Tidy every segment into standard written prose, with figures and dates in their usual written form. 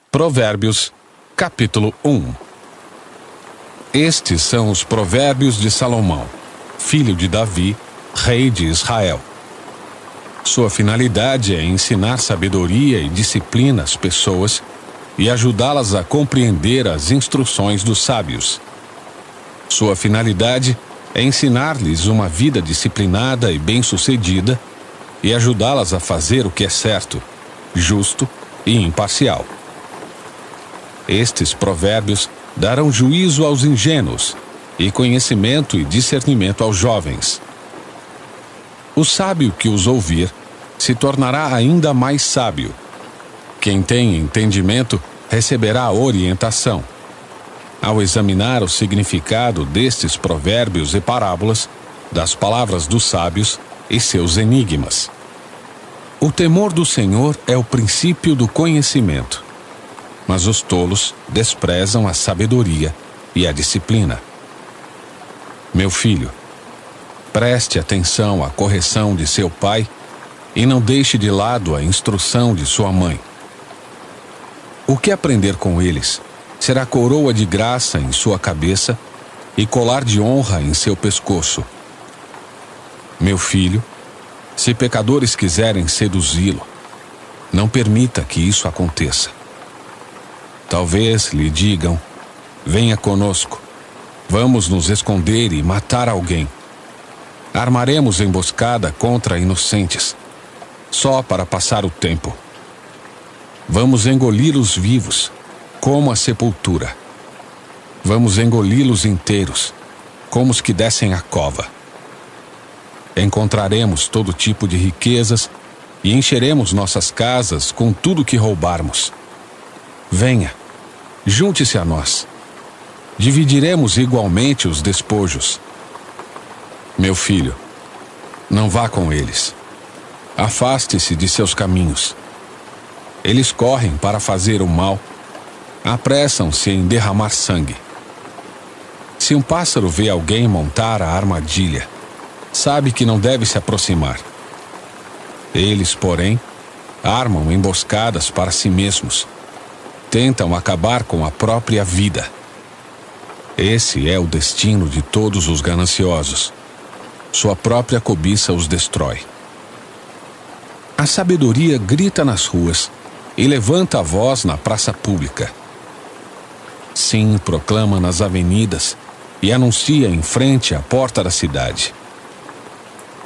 Provérbios, capítulo 1. Estes são os provérbios de Salomão, filho de Davi, rei de Israel. Sua finalidade é ensinar sabedoria e disciplina às pessoas e ajudá-las a compreender as instruções dos sábios. Sua finalidade é ensinar-lhes uma vida disciplinada e bem-sucedida e ajudá-las a fazer o que é certo, justo e imparcial. Estes provérbios darão juízo aos ingênuos e conhecimento e discernimento aos jovens. O sábio que os ouvir se tornará ainda mais sábio. Quem tem entendimento receberá orientação. Ao examinar o significado destes provérbios e parábolas, das palavras dos sábios e seus enigmas. O temor do Senhor é o princípio do conhecimento, mas os tolos desprezam a sabedoria e a disciplina. Meu filho, preste atenção à correção de seu pai e não deixe de lado a instrução de sua mãe. O que aprender com eles será coroa de graça em sua cabeça e colar de honra em seu pescoço. Meu filho, se pecadores quiserem seduzi-lo, não permita que isso aconteça. Talvez lhe digam: venha conosco, vamos nos esconder e matar alguém. Armaremos emboscada contra inocentes, só para passar o tempo. Vamos engoli-los vivos, como a sepultura. Vamos engoli-los inteiros, como os que descem a cova. Encontraremos todo tipo de riquezas e encheremos nossas casas com tudo que roubarmos. Venha, junte-se a nós. Dividiremos igualmente os despojos. Meu filho, não vá com eles. Afaste-se de seus caminhos. Eles correm para fazer o mal. Apressam-se em derramar sangue. Se um pássaro vê alguém montar a armadilha, sabe que não deve se aproximar. Eles, porém, armam emboscadas para si mesmos. Tentam acabar com a própria vida. Esse é o destino de todos os gananciosos. Sua própria cobiça os destrói. A sabedoria grita nas ruas e levanta a voz na praça pública. Sim, proclama nas avenidas e anuncia em frente à porta da cidade.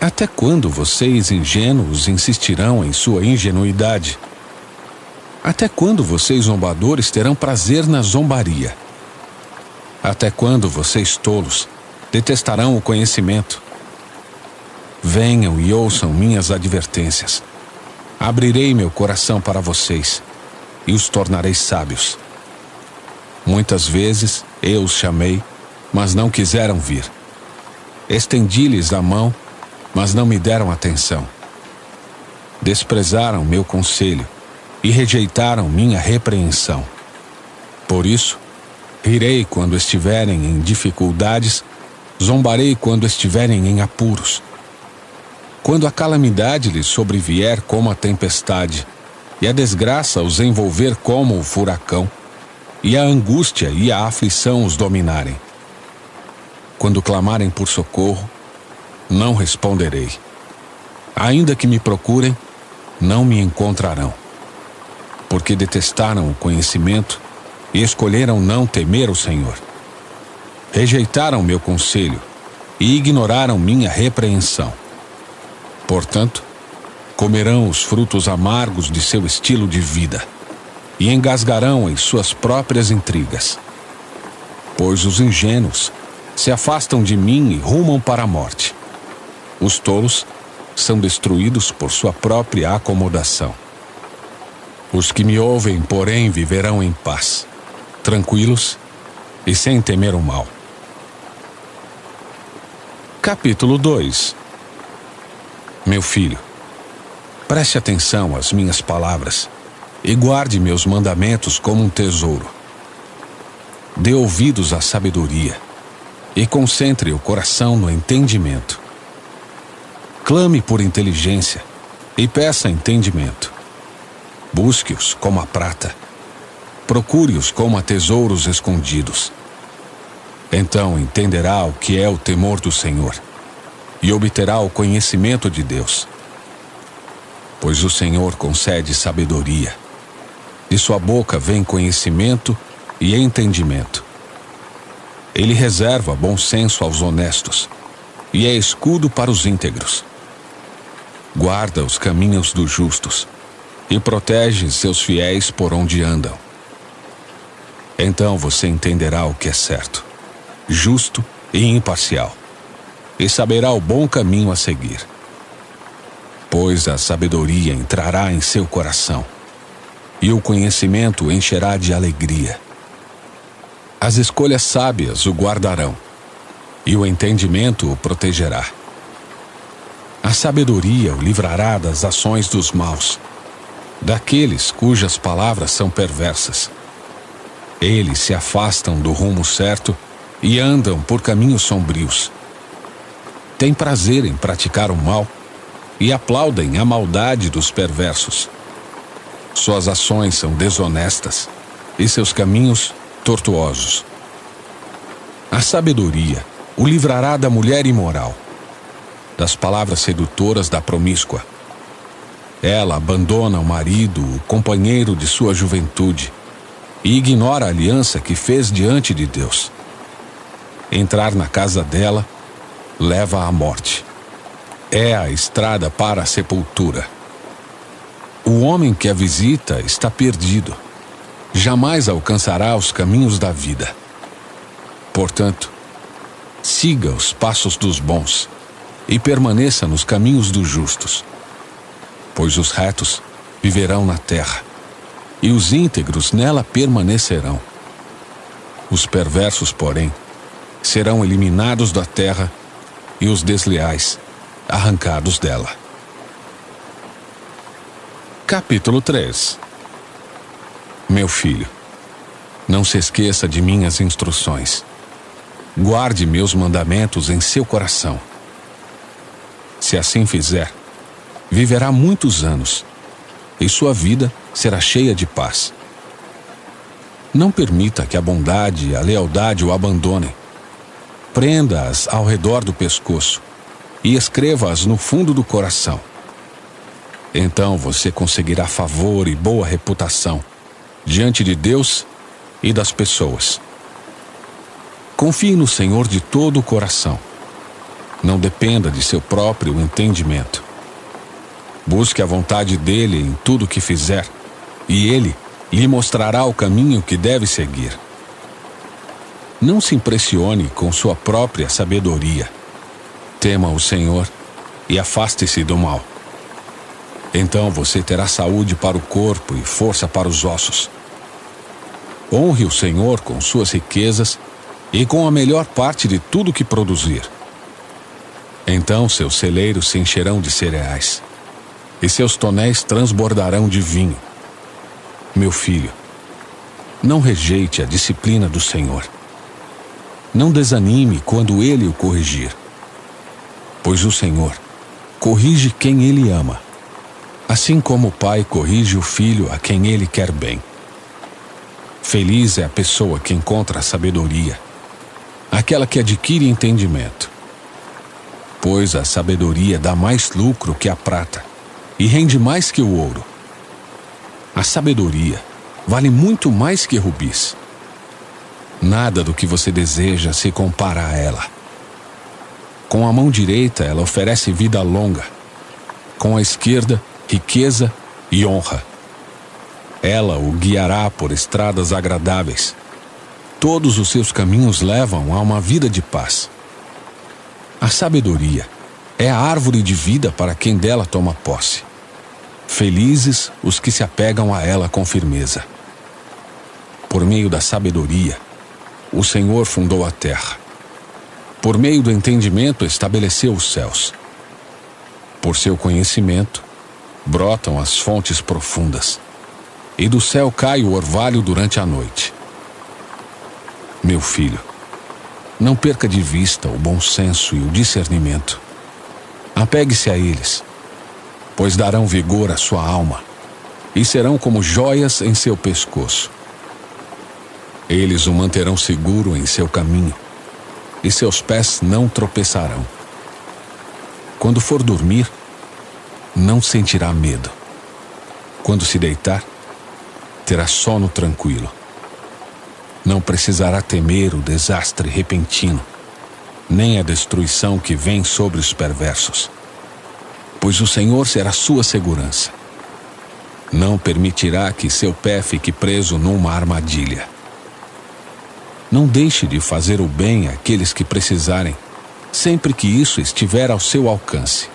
Até quando vocês ingênuos insistirão em sua ingenuidade? Até quando vocês zombadores terão prazer na zombaria? Até quando vocês tolos detestarão o conhecimento? Venham e ouçam minhas advertências. Abrirei meu coração para vocês e os tornarei sábios. Muitas vezes eu os chamei, mas não quiseram vir. Estendi-lhes a mão, mas não me deram atenção. Desprezaram meu conselho e rejeitaram minha repreensão. Por isso, rirei quando estiverem em dificuldades, zombarei quando estiverem em apuros. Quando a calamidade lhes sobrevier como a tempestade, e a desgraça os envolver como o furacão, e a angústia e a aflição os dominarem. Quando clamarem por socorro, não responderei. Ainda que me procurem, não me encontrarão. Porque detestaram o conhecimento e escolheram não temer o Senhor. Rejeitaram meu conselho e ignoraram minha repreensão. Portanto, comerão os frutos amargos de seu estilo de vida e engasgarão em suas próprias intrigas. Pois os ingênuos se afastam de mim e rumam para a morte. Os tolos são destruídos por sua própria acomodação. Os que me ouvem, porém, viverão em paz, tranquilos e sem temer o mal. Capítulo 2. Meu filho, preste atenção às minhas palavras e guarde meus mandamentos como um tesouro. Dê ouvidos à sabedoria e concentre o coração no entendimento. Clame por inteligência e peça entendimento. Busque-os como a prata procure-os como a tesouros escondidos. Então entenderá o que é o temor do Senhor e obterá o conhecimento de Deus. Pois o Senhor concede sabedoria, de sua boca vem conhecimento e entendimento. Ele reserva bom senso aos honestos e é escudo para os íntegros. Guarda os caminhos dos justos e protege seus fiéis por onde andam. Então você entenderá o que é certo, justo e imparcial, e saberá o bom caminho a seguir. Pois a sabedoria entrará em seu coração, e o conhecimento o encherá de alegria. As escolhas sábias o guardarão, e o entendimento o protegerá. A sabedoria o livrará das ações dos maus, daqueles cujas palavras são perversas. Eles se afastam do rumo certo e andam por caminhos sombrios. Têm prazer em praticar o mal e aplaudem a maldade dos perversos. Suas ações são desonestas e seus caminhos tortuosos. A sabedoria o livrará da mulher imoral, das palavras sedutoras da promíscua. Ela abandona o marido, o companheiro de sua juventude, e ignora a aliança que fez diante de Deus. Entrar na casa dela leva à morte. É a estrada para a sepultura. O homem que a visita está perdido. Jamais alcançará os caminhos da vida. Portanto, siga os passos dos bons e permaneça nos caminhos dos justos. Pois os retos viverão na terra, e os íntegros nela permanecerão. Os perversos, porém, serão eliminados da terra, e os desleais arrancados dela. Capítulo 3. Meu filho, não se esqueça de minhas instruções. Guarde meus mandamentos em seu coração. Se assim fizer, viverá muitos anos, e sua vida será cheia de paz. Não permita que a bondade e a lealdade o abandonem. Prenda-as ao redor do pescoço e escreva-as no fundo do coração. Então você conseguirá favor e boa reputação diante de Deus e das pessoas. Confie no Senhor de todo o coração. Não dependa de seu próprio entendimento. Busque a vontade dele em tudo o que fizer, e ele lhe mostrará o caminho que deve seguir. Não se impressione com sua própria sabedoria. Tema o Senhor e afaste-se do mal. Então você terá saúde para o corpo e força para os ossos. Honre o Senhor com suas riquezas e com a melhor parte de tudo que produzir. Então seus celeiros se encherão de cereais, e seus tonéis transbordarão de vinho. Meu filho, não rejeite a disciplina do Senhor. Não desanime quando Ele o corrigir. Pois o Senhor corrige quem Ele ama, assim como o pai corrige o filho a quem Ele quer bem. Feliz é a pessoa que encontra a sabedoria, aquela que adquire entendimento. Pois a sabedoria dá mais lucro que a prata e rende mais que o ouro. A sabedoria vale muito mais que rubis. Nada do que você deseja se compara a ela. Com a mão direita ela oferece vida longa, com a esquerda, riqueza e honra. Ela o guiará por estradas agradáveis. Todos os seus caminhos levam a uma vida de paz. A sabedoria é a árvore de vida para quem dela toma posse. Felizes os que se apegam a ela com firmeza. Por meio da sabedoria, o Senhor fundou a terra. Por meio do entendimento, estabeleceu os céus. Por seu conhecimento, brotam as fontes profundas, e do céu cai o orvalho durante a noite. Meu filho, não perca de vista o bom senso e o discernimento. Apegue-se a eles, pois darão vigor à sua alma, e serão como joias em seu pescoço. Eles o manterão seguro em seu caminho, e seus pés não tropeçarão. Quando for dormir, não sentirá medo. Quando se deitar, terá sono tranquilo. Não precisará temer o desastre repentino, nem a destruição que vem sobre os perversos, pois o Senhor será sua segurança. Não permitirá que seu pé fique preso numa armadilha. Não deixe de fazer o bem àqueles que precisarem, sempre que isso estiver ao seu alcance.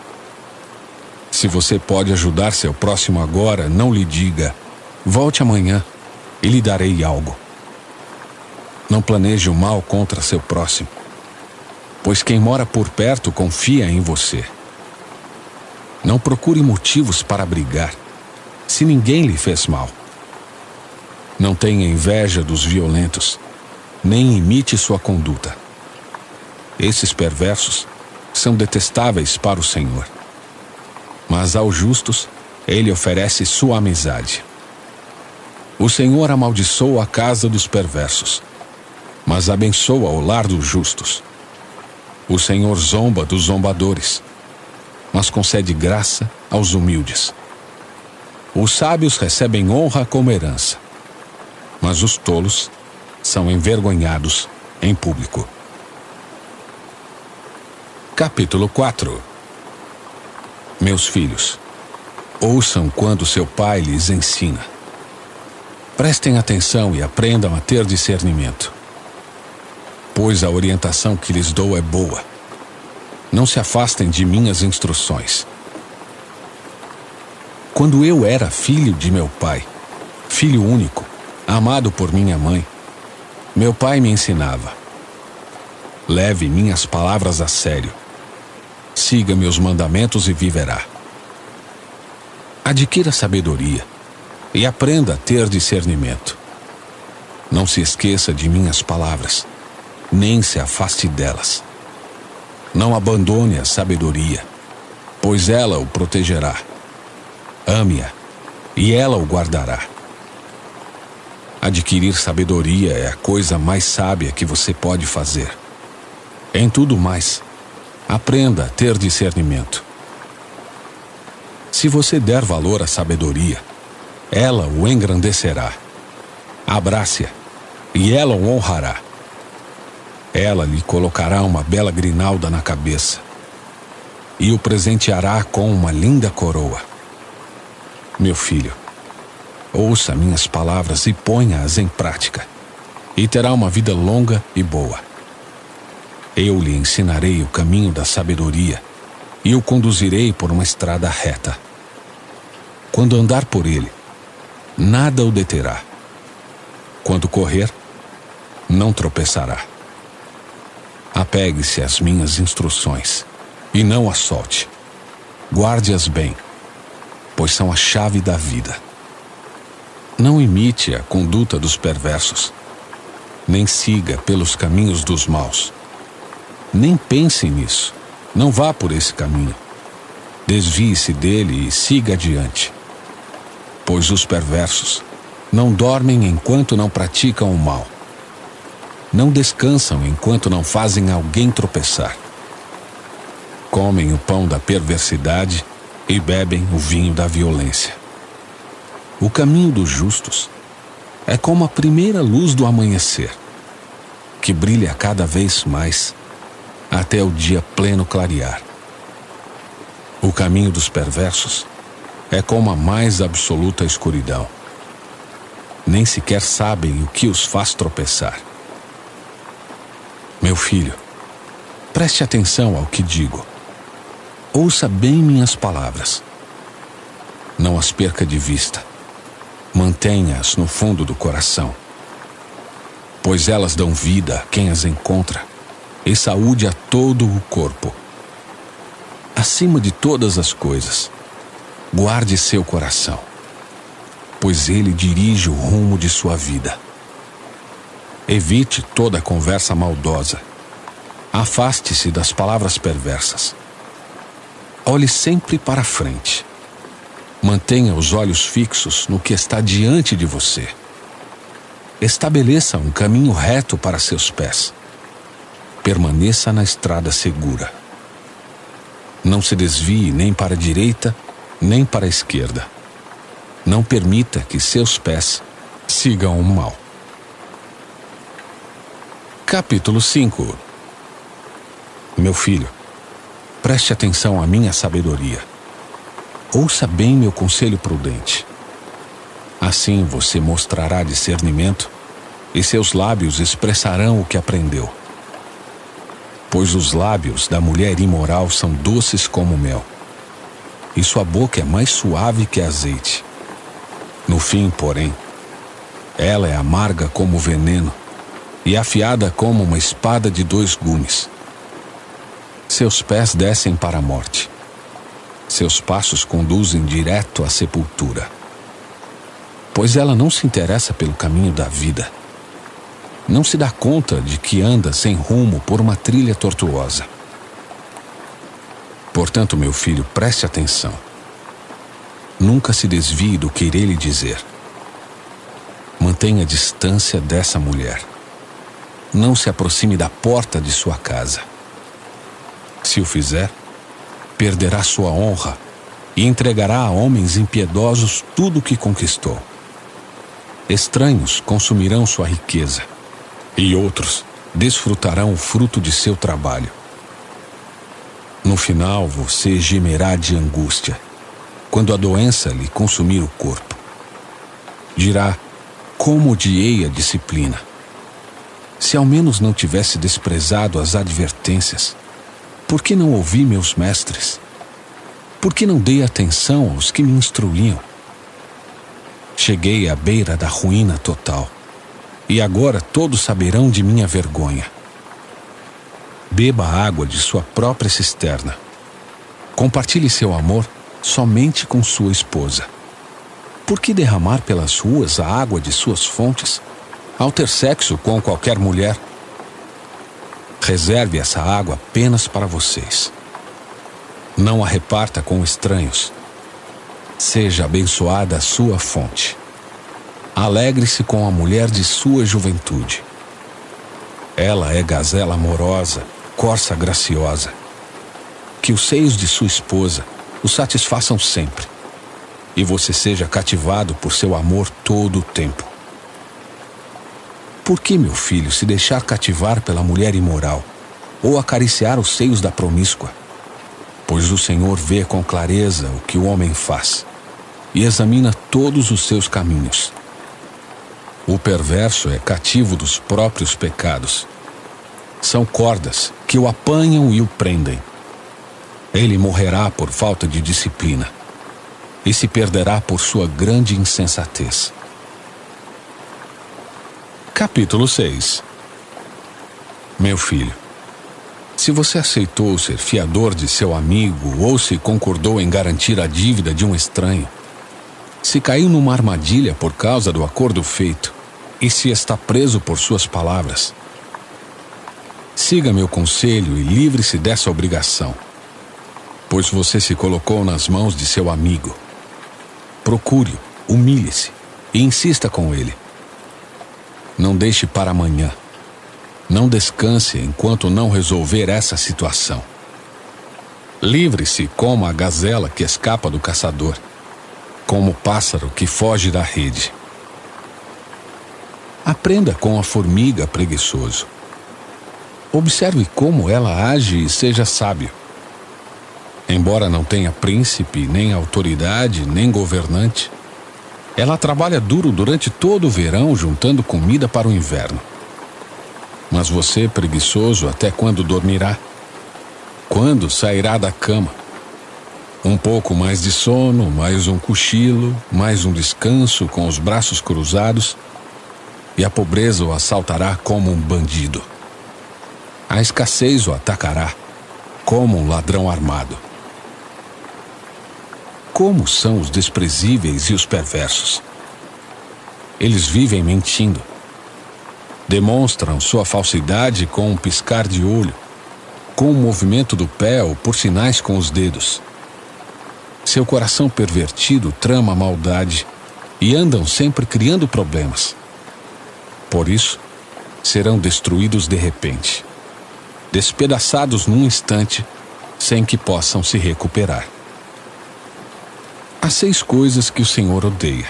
Se você pode ajudar seu próximo agora, não lhe diga: volte amanhã e lhe darei algo. Não planeje o mal contra seu próximo, pois quem mora por perto confia em você. Não procure motivos para brigar, se ninguém lhe fez mal. Não tenha inveja dos violentos, nem imite sua conduta. Esses perversos são detestáveis para o Senhor, mas aos justos ele oferece sua amizade. O Senhor amaldiçoa a casa dos perversos, mas abençoa o lar dos justos. O Senhor zomba dos zombadores, mas concede graça aos humildes. Os sábios recebem honra como herança, mas os tolos são envergonhados em público. Capítulo 4. Meus filhos, ouçam quando seu pai lhes ensina. Prestem atenção e aprendam a ter discernimento, pois a orientação que lhes dou é boa. Não se afastem de minhas instruções. Quando eu era filho de meu pai, filho único, amado por minha mãe, meu pai me ensinava: leve minhas palavras a sério. Siga meus mandamentos e viverá. Adquira sabedoria e aprenda a ter discernimento. Não se esqueça de minhas palavras, nem se afaste delas. Não abandone a sabedoria, pois ela o protegerá. Ame-a, e ela o guardará. Adquirir sabedoria é a coisa mais sábia que você pode fazer. Em tudo mais, aprenda a ter discernimento. Se você der valor à sabedoria, ela o engrandecerá. Abrace-a, e ela o honrará. Ela lhe colocará uma bela grinalda na cabeça e o presenteará com uma linda coroa. Meu filho, ouça minhas palavras e ponha-as em prática, e terá uma vida longa e boa. Eu lhe ensinarei o caminho da sabedoria e o conduzirei por uma estrada reta. Quando andar por ele, nada o deterá. Quando correr, não tropeçará. Apegue-se às minhas instruções e não as solte. Guarde-as bem, pois são a chave da vida. Não imite a conduta dos perversos, nem siga pelos caminhos dos maus. Nem pense nisso, não vá por esse caminho. Desvie-se dele e siga adiante. Pois os perversos não dormem enquanto não praticam o mal. Não descansam enquanto não fazem alguém tropeçar. Comem o pão da perversidade e bebem o vinho da violência. O caminho dos justos é como a primeira luz do amanhecer, que brilha cada vez mais até o dia pleno clarear. O caminho dos perversos é como a mais absoluta escuridão. Nem sequer sabem o que os faz tropeçar. Meu filho, preste atenção ao que digo. Ouça bem minhas palavras. Não as perca de vista. Mantenha-as no fundo do coração, pois elas dão vida a quem as encontra e saúde a todo o corpo. Acima de todas as coisas, guarde seu coração, pois ele dirige o rumo de sua vida. Evite toda conversa maldosa. Afaste-se das palavras perversas. Olhe sempre para frente. Mantenha os olhos fixos no que está diante de você. estabeleça um caminho reto para seus pés. Permaneça na estrada segura. Não se desvie nem para a direita, nem para a esquerda. Não permita que seus pés sigam o mal. Capítulo 5. Meu filho, preste atenção à minha sabedoria. Ouça bem meu conselho prudente. Assim você mostrará discernimento e seus lábios expressarão o que aprendeu. Pois os lábios da mulher imoral são doces como mel, e sua boca é mais suave que azeite. No fim, porém, ela é amarga como veneno e afiada como uma espada de 2 gumes. Seus pés descem para a morte. Seus passos conduzem direto à sepultura. Pois ela não se interessa pelo caminho da vida. Não se dá conta de que anda sem rumo por uma trilha tortuosa. Portanto, meu filho, preste atenção. Nunca se desvie do que irei lhe dizer. Mantenha distância dessa mulher. Não se aproxime da porta de sua casa. Se o fizer, perderá sua honra e entregará a homens impiedosos tudo o que conquistou. Estranhos consumirão sua riqueza e outros desfrutarão o fruto de seu trabalho. No final, você gemerá de angústia quando a doença lhe consumir o corpo. Dirá: como odiei a disciplina. Se ao menos não tivesse desprezado as advertências, por que não ouvi meus mestres? Por que não dei atenção aos que me instruíam? Cheguei à beira da ruína total, e agora todos saberão de minha vergonha. Beba a água de sua própria cisterna. Compartilhe seu amor somente com sua esposa. Por que derramar pelas ruas a água de suas fontes, ao ter sexo com qualquer mulher? Reserve essa água apenas para vocês. Não a reparta com estranhos. Seja abençoada a sua fonte. Alegre-se com a mulher de sua juventude. Ela é gazela amorosa, corça graciosa. Que os seios de sua esposa o satisfaçam sempre, e você seja cativado por seu amor todo o tempo. Por que, meu filho, se deixar cativar pela mulher imoral, ou acariciar os seios da promíscua? Pois o Senhor vê com clareza o que o homem faz, e examina todos os seus caminhos. O perverso é cativo dos próprios pecados. São cordas que o apanham e o prendem. Ele morrerá por falta de disciplina, e se perderá por sua grande insensatez. Capítulo 6. Meu filho, se você aceitou ser fiador de seu amigo ou se concordou em garantir a dívida de um estranho, se caiu numa armadilha por causa do acordo feito e se está preso por suas palavras, siga meu conselho e livre-se dessa obrigação, pois você se colocou nas mãos de seu amigo. Procure-o, humilhe-se e insista com ele. Não deixe para amanhã. Não descanse enquanto não resolver essa situação. Livre-se como a gazela que escapa do caçador, como o pássaro que foge da rede. Aprenda com a formiga preguiçoso. Observe como ela age e seja sábio. Embora não tenha príncipe, nem autoridade, nem governante, ela trabalha duro durante todo o verão juntando comida para o inverno. Mas você, preguiçoso, até quando dormirá? Quando sairá da cama? Um pouco mais de sono, mais um cochilo, mais um descanso com os braços cruzados, e a pobreza o assaltará como um bandido. A escassez o atacará como um ladrão armado. Como são os desprezíveis e os perversos? Eles vivem mentindo. Demonstram sua falsidade com um piscar de olho, com o movimento do pé ou por sinais com os dedos. Seu coração pervertido trama a maldade e andam sempre criando problemas. Por isso, serão destruídos de repente, despedaçados num instante, sem que possam se recuperar. Há 6 coisas que o Senhor odeia,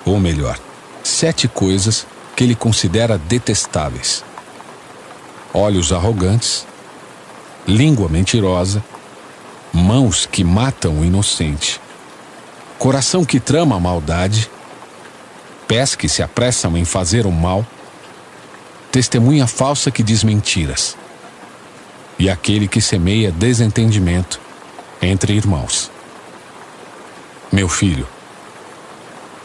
ou melhor, 7 coisas que ele considera detestáveis: olhos arrogantes, língua mentirosa, mãos que matam o inocente, coração que trama a maldade, pés que se apressam em fazer o mal, testemunha falsa que diz mentiras, e aquele que semeia desentendimento entre irmãos. Meu filho,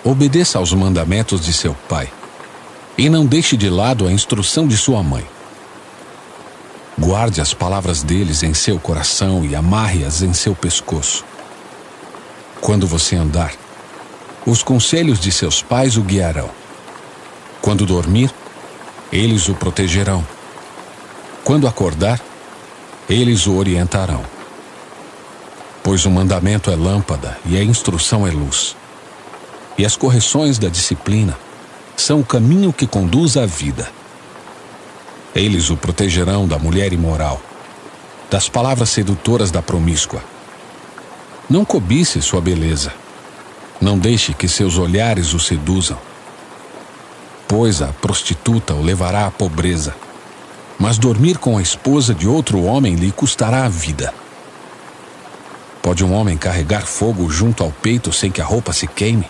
obedeça aos mandamentos de seu pai, e não deixe de lado a instrução de sua mãe. Guarde as palavras deles em seu coração e amarre-as em seu pescoço. Quando você andar, os conselhos de seus pais o guiarão. Quando dormir, eles o protegerão. Quando acordar, eles o orientarão. Pois o mandamento é lâmpada e a instrução é luz. E as correções da disciplina são o caminho que conduz à vida. Eles o protegerão da mulher imoral, das palavras sedutoras da promíscua. Não cobice sua beleza. Não deixe que seus olhares o seduzam. Pois a prostituta o levará à pobreza, mas dormir com a esposa de outro homem lhe custará a vida. Pode um homem carregar fogo junto ao peito sem que a roupa se queime?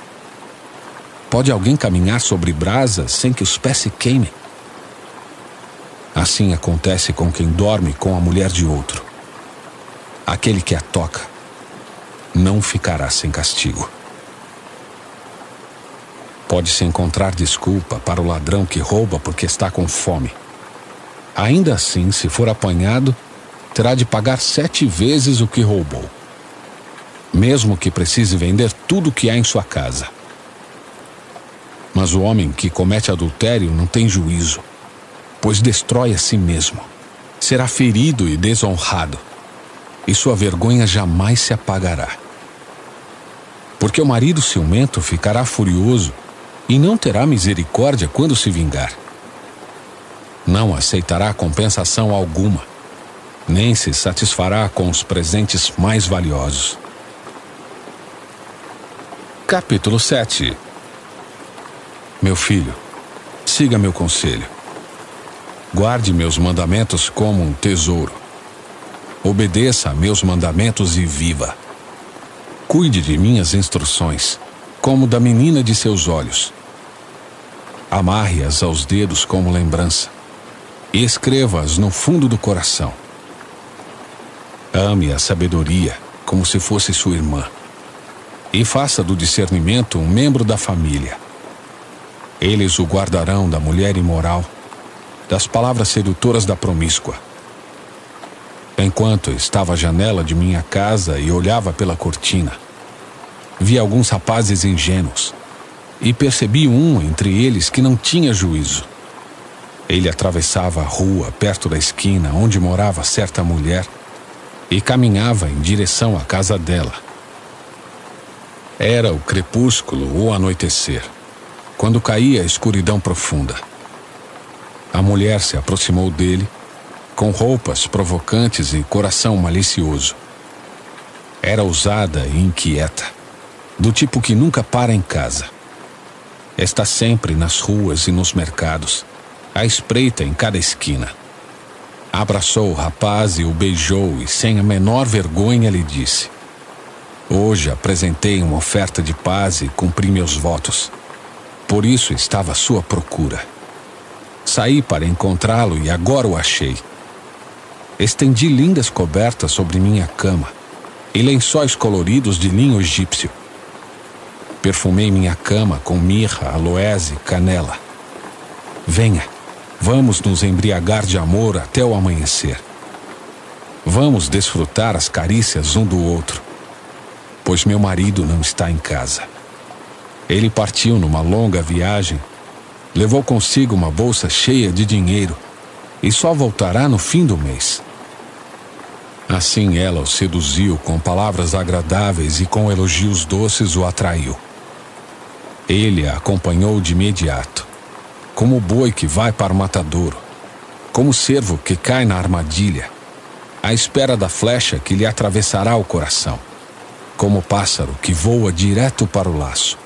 Pode alguém caminhar sobre brasas sem que os pés se queimem? Assim acontece com quem dorme com a mulher de outro. Aquele que a toca não ficará sem castigo. Pode-se encontrar desculpa para o ladrão que rouba porque está com fome. Ainda assim, se for apanhado, terá de pagar 7 vezes o que roubou, mesmo que precise vender tudo o que há em sua casa. Mas o homem que comete adultério não tem juízo, pois destrói a si mesmo. Será ferido e desonrado, e sua vergonha jamais se apagará. Porque o marido ciumento ficará furioso e não terá misericórdia quando se vingar. Não aceitará compensação alguma, nem se satisfará com os presentes mais valiosos. Capítulo 7. Meu filho, siga meu conselho. Guarde meus mandamentos como um tesouro. Obedeça a meus mandamentos e viva. Cuide de minhas instruções, como da menina de seus olhos. Amarre-as aos dedos como lembrança, e escreva-as no fundo do coração. Ame a sabedoria como se fosse sua irmã, e faça do discernimento um membro da família. Eles o guardarão da mulher imoral, das palavras sedutoras da promíscua. Enquanto estava à janela de minha casa e olhava pela cortina, vi alguns rapazes ingênuos, e percebi um entre eles que não tinha juízo. Ele atravessava a rua perto da esquina onde morava certa mulher e caminhava em direção à casa dela. Era o crepúsculo ou anoitecer, quando caía a escuridão profunda. A mulher se aproximou dele, com roupas provocantes e coração malicioso. Era ousada e inquieta, do tipo que nunca para em casa. Está sempre nas ruas e nos mercados, à espreita em cada esquina. Abraçou o rapaz e o beijou e, sem a menor vergonha, lhe disse: Hoje apresentei uma oferta de paz e cumpri meus votos. Por isso estava à sua procura. Saí para encontrá-lo e agora o achei. Estendi lindas cobertas sobre minha cama e lençóis coloridos de linho egípcio. Perfumei minha cama com mirra, aloés e canela. Venha, vamos nos embriagar de amor até o amanhecer. Vamos desfrutar as carícias um do outro, pois meu marido não está em casa. Ele partiu numa longa viagem, levou consigo uma bolsa cheia de dinheiro e só voltará no fim do mês. Assim ela o seduziu com palavras agradáveis e com elogios doces o atraiu. Ele a acompanhou de imediato, como o boi que vai para o matadouro, como o cervo que cai na armadilha, à espera da flecha que lhe atravessará o coração, como o pássaro que voa direto para o laço,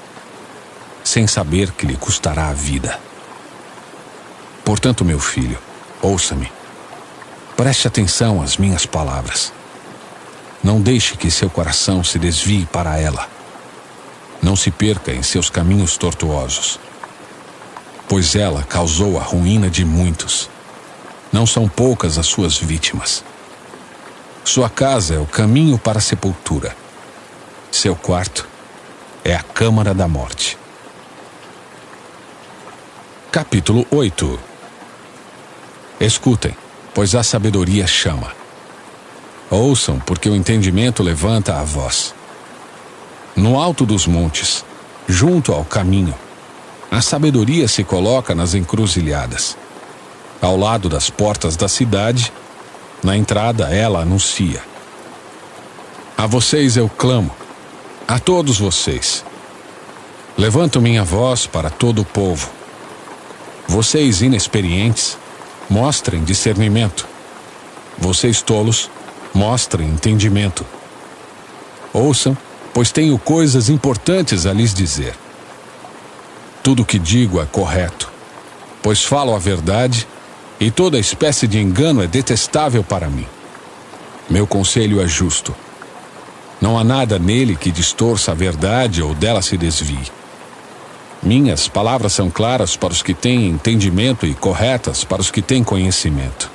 sem saber que lhe custará a vida. Portanto, meu filho, ouça-me. Preste atenção às minhas palavras. Não deixe que seu coração se desvie para ela. Não se perca em seus caminhos tortuosos, pois ela causou a ruína de muitos. Não são poucas as suas vítimas. Sua casa é o caminho para a sepultura. Seu quarto é a câmara da morte. Capítulo 8. Escutem, pois a sabedoria chama. Ouçam, porque o entendimento levanta a voz. No alto dos montes, junto ao caminho, a sabedoria se coloca nas encruzilhadas. Ao lado das portas da cidade, na entrada ela anuncia. A vocês eu clamo, a todos vocês. Levanto minha voz para todo o povo. Vocês inexperientes, mostrem discernimento. Vocês tolos, mostrem entendimento. Ouçam, pois tenho coisas importantes a lhes dizer. Tudo o que digo é correto, pois falo a verdade, e toda espécie de engano é detestável para mim. Meu conselho é justo. Não há nada nele que distorça a verdade ou dela se desvie. Minhas palavras são claras para os que têm entendimento e corretas para os que têm conhecimento.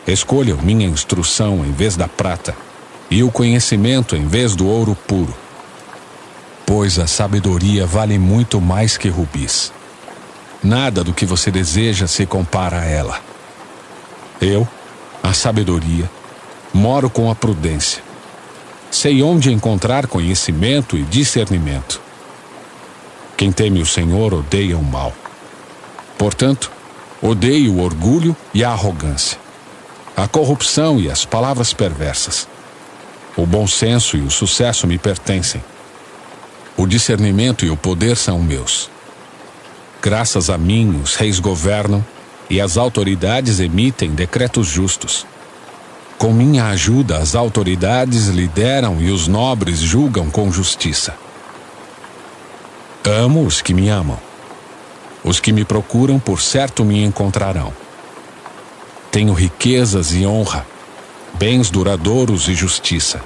Escolham minha instrução em vez da prata, e o conhecimento em vez do ouro puro. Pois a sabedoria vale muito mais que rubis. Nada do que você deseja se compara a ela. Eu, a sabedoria, moro com a prudência. Sei onde encontrar conhecimento e discernimento. Quem teme o Senhor odeia o mal. Portanto, odeio o orgulho e a arrogância, a corrupção e as palavras perversas. O bom senso e o sucesso me pertencem. O discernimento e o poder são meus. Graças a mim, os reis governam e as autoridades emitem decretos justos. Com minha ajuda, as autoridades lideram e os nobres julgam com justiça. Amo os que me amam. Os que me procuram, por certo, me encontrarão. Tenho riquezas e honra, bens duradouros e justiça.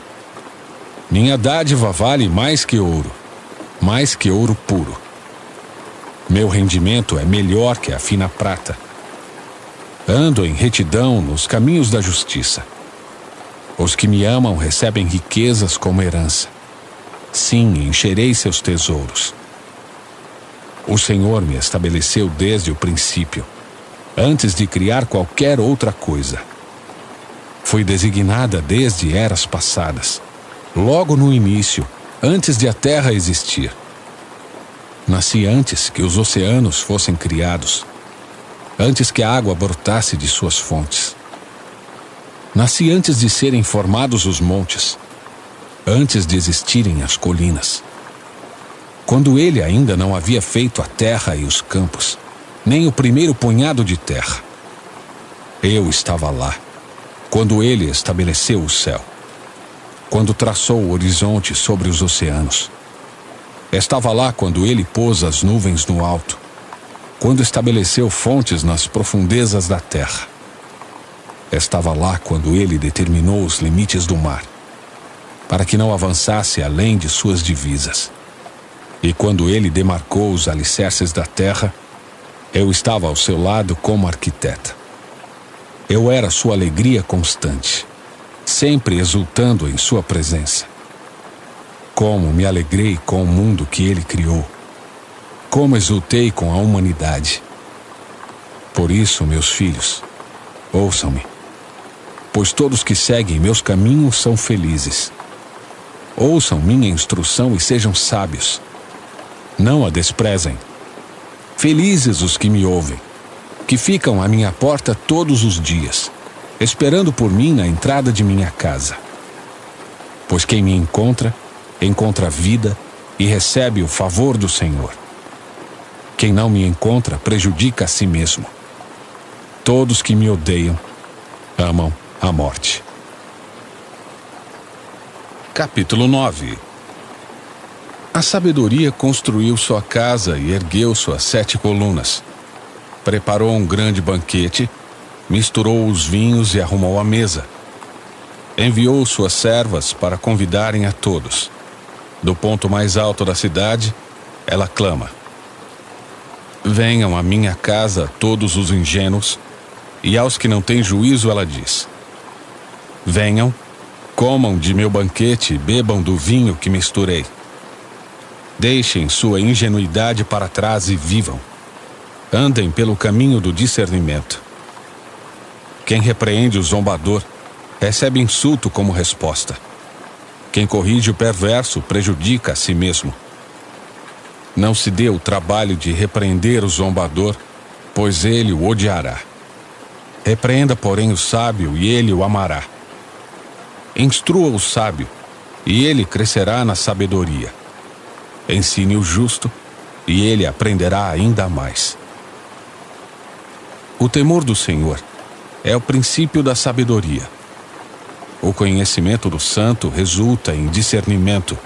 Minha dádiva vale mais que ouro puro. Meu rendimento é melhor que a fina prata. Ando em retidão nos caminhos da justiça. Os que me amam recebem riquezas como herança. Sim, encherei seus tesouros. O Senhor me estabeleceu desde o princípio, antes de criar qualquer outra coisa. Fui designada desde eras passadas, logo no início, antes de a terra existir. Nasci antes que os oceanos fossem criados, antes que a água brotasse de suas fontes. Nasci antes de serem formados os montes, antes de existirem as colinas. Quando ele ainda não havia feito a terra e os campos, nem o primeiro punhado de terra. Eu estava lá, quando ele estabeleceu o céu, quando traçou o horizonte sobre os oceanos. Estava lá quando ele pôs as nuvens no alto, quando estabeleceu fontes nas profundezas da terra. Estava lá quando ele determinou os limites do mar, para que não avançasse além de suas divisas. E quando ele demarcou os alicerces da terra, eu estava ao seu lado como arquiteta. Eu era sua alegria constante, sempre exultando em sua presença. Como me alegrei com o mundo que ele criou. Como exultei com a humanidade. Por isso, meus filhos, ouçam-me, pois todos que seguem meus caminhos são felizes. Ouçam minha instrução e sejam sábios. Não a desprezem. Felizes os que me ouvem, que ficam à minha porta todos os dias, esperando por mim na entrada de minha casa. Pois quem me encontra, encontra vida e recebe o favor do Senhor. Quem não me encontra prejudica a si mesmo. Todos que me odeiam amam a morte. Capítulo 9. A sabedoria construiu sua casa e ergueu suas 7 colunas. Preparou um grande banquete, misturou os vinhos e arrumou a mesa. Enviou suas servas para convidarem a todos. Do ponto mais alto da cidade, ela clama: venham à minha casa todos os ingênuos, e aos que não têm juízo ela diz: venham, comam de meu banquete e bebam do vinho que misturei. Deixem sua ingenuidade para trás e vivam. Andem pelo caminho do discernimento. Quem repreende o zombador recebe insulto como resposta. Quem corrige o perverso prejudica a si mesmo. Não se dê o trabalho de repreender o zombador, pois ele o odiará. Repreenda, porém, o sábio e ele o amará. Instrua o sábio e ele crescerá na sabedoria. Ensine o justo e ele aprenderá ainda mais. O temor do Senhor é o princípio da sabedoria. O conhecimento do santo resulta em discernimento.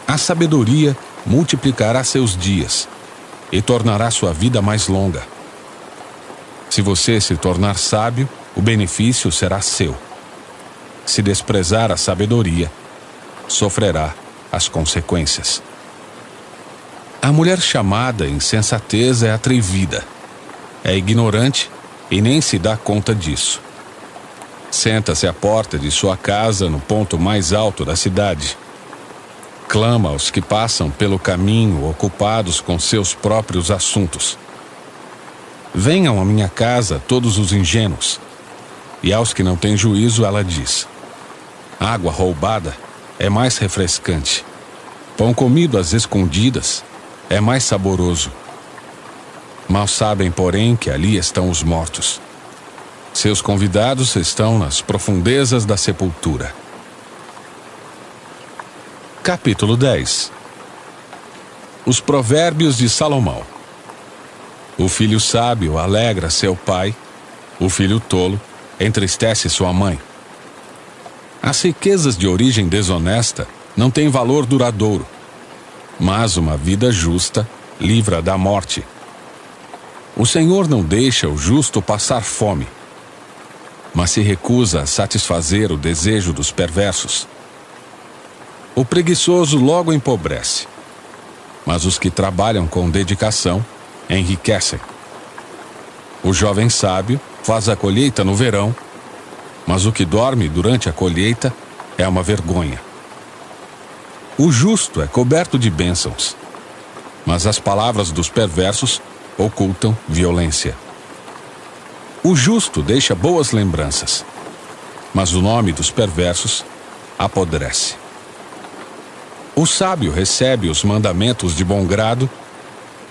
A sabedoria multiplicará seus dias e tornará sua vida mais longa. Se você se tornar sábio, o benefício será seu. Se desprezar a sabedoria, sofrerá as consequências. A mulher chamada insensatez é atrevida. É ignorante e nem se dá conta disso. Senta-se à porta de sua casa no ponto mais alto da cidade. Clama aos que passam pelo caminho ocupados com seus próprios assuntos. Venham à minha casa todos os ingênuos. E aos que não têm juízo ela diz: água roubada é mais refrescante. Pão comido às escondidas é mais saboroso. Mal sabem, porém, que ali estão os mortos. Seus convidados estão nas profundezas da sepultura. Capítulo 10. Os provérbios de Salomão. O filho sábio alegra seu pai, o filho tolo entristece sua mãe. As riquezas de origem desonesta não têm valor duradouro, mas uma vida justa livra da morte. O Senhor não deixa o justo passar fome, mas se recusa a satisfazer o desejo dos perversos. O preguiçoso logo empobrece, mas os que trabalham com dedicação enriquecem. O jovem sábio faz a colheita no verão, mas o que dorme durante a colheita é uma vergonha. O justo é coberto de bênçãos, mas as palavras dos perversos ocultam violência. O justo deixa boas lembranças, mas o nome dos perversos apodrece. O sábio recebe os mandamentos de bom grado,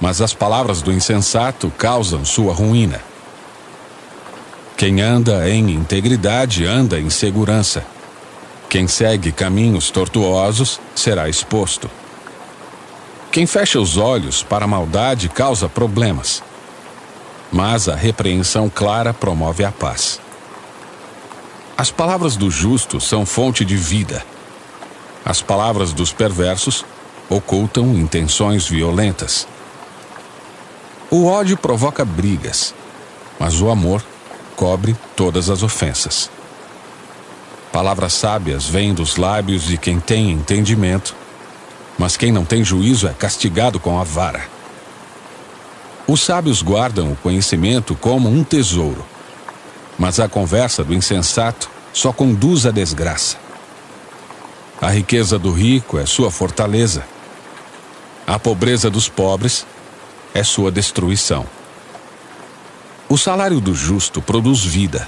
mas as palavras do insensato causam sua ruína. Quem anda em integridade anda em segurança. Quem segue caminhos tortuosos será exposto. Quem fecha os olhos para a maldade causa problemas, mas a repreensão clara promove a paz. As palavras do justo são fonte de vida. As palavras dos perversos ocultam intenções violentas. O ódio provoca brigas, mas o amor cobre todas as ofensas. Palavras sábias vêm dos lábios de quem tem entendimento, mas quem não tem juízo é castigado com a vara. Os sábios guardam o conhecimento como um tesouro, mas a conversa do insensato só conduz à desgraça. A riqueza do rico é sua fortaleza. A pobreza dos pobres é sua destruição. O salário do justo produz vida,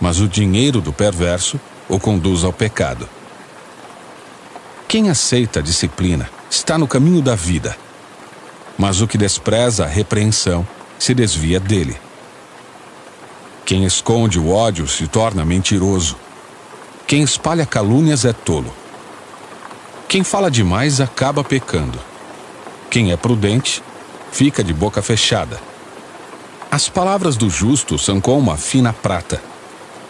mas o dinheiro do perverso o conduz ao pecado. Quem aceita a disciplina está no caminho da vida, mas o que despreza a repreensão se desvia dele. Quem esconde o ódio se torna mentiroso. Quem espalha calúnias é tolo. Quem fala demais acaba pecando. Quem é prudente, fica de boca fechada. As palavras do justo são como uma fina prata.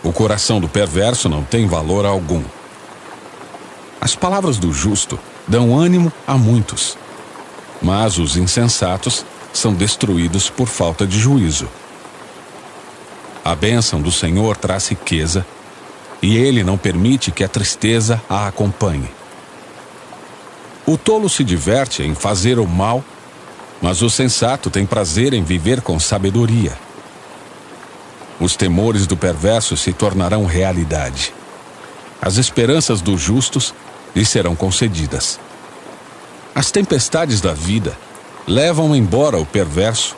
O coração do perverso não tem valor algum. As palavras do justo dão ânimo a muitos, mas os insensatos são destruídos por falta de juízo. A bênção do Senhor traz riqueza, e Ele não permite que a tristeza a acompanhe. O tolo se diverte em fazer o mal, mas o sensato tem prazer em viver com sabedoria. Os temores do perverso se tornarão realidade. As esperanças dos justos lhe serão concedidas. As tempestades da vida levam embora o perverso,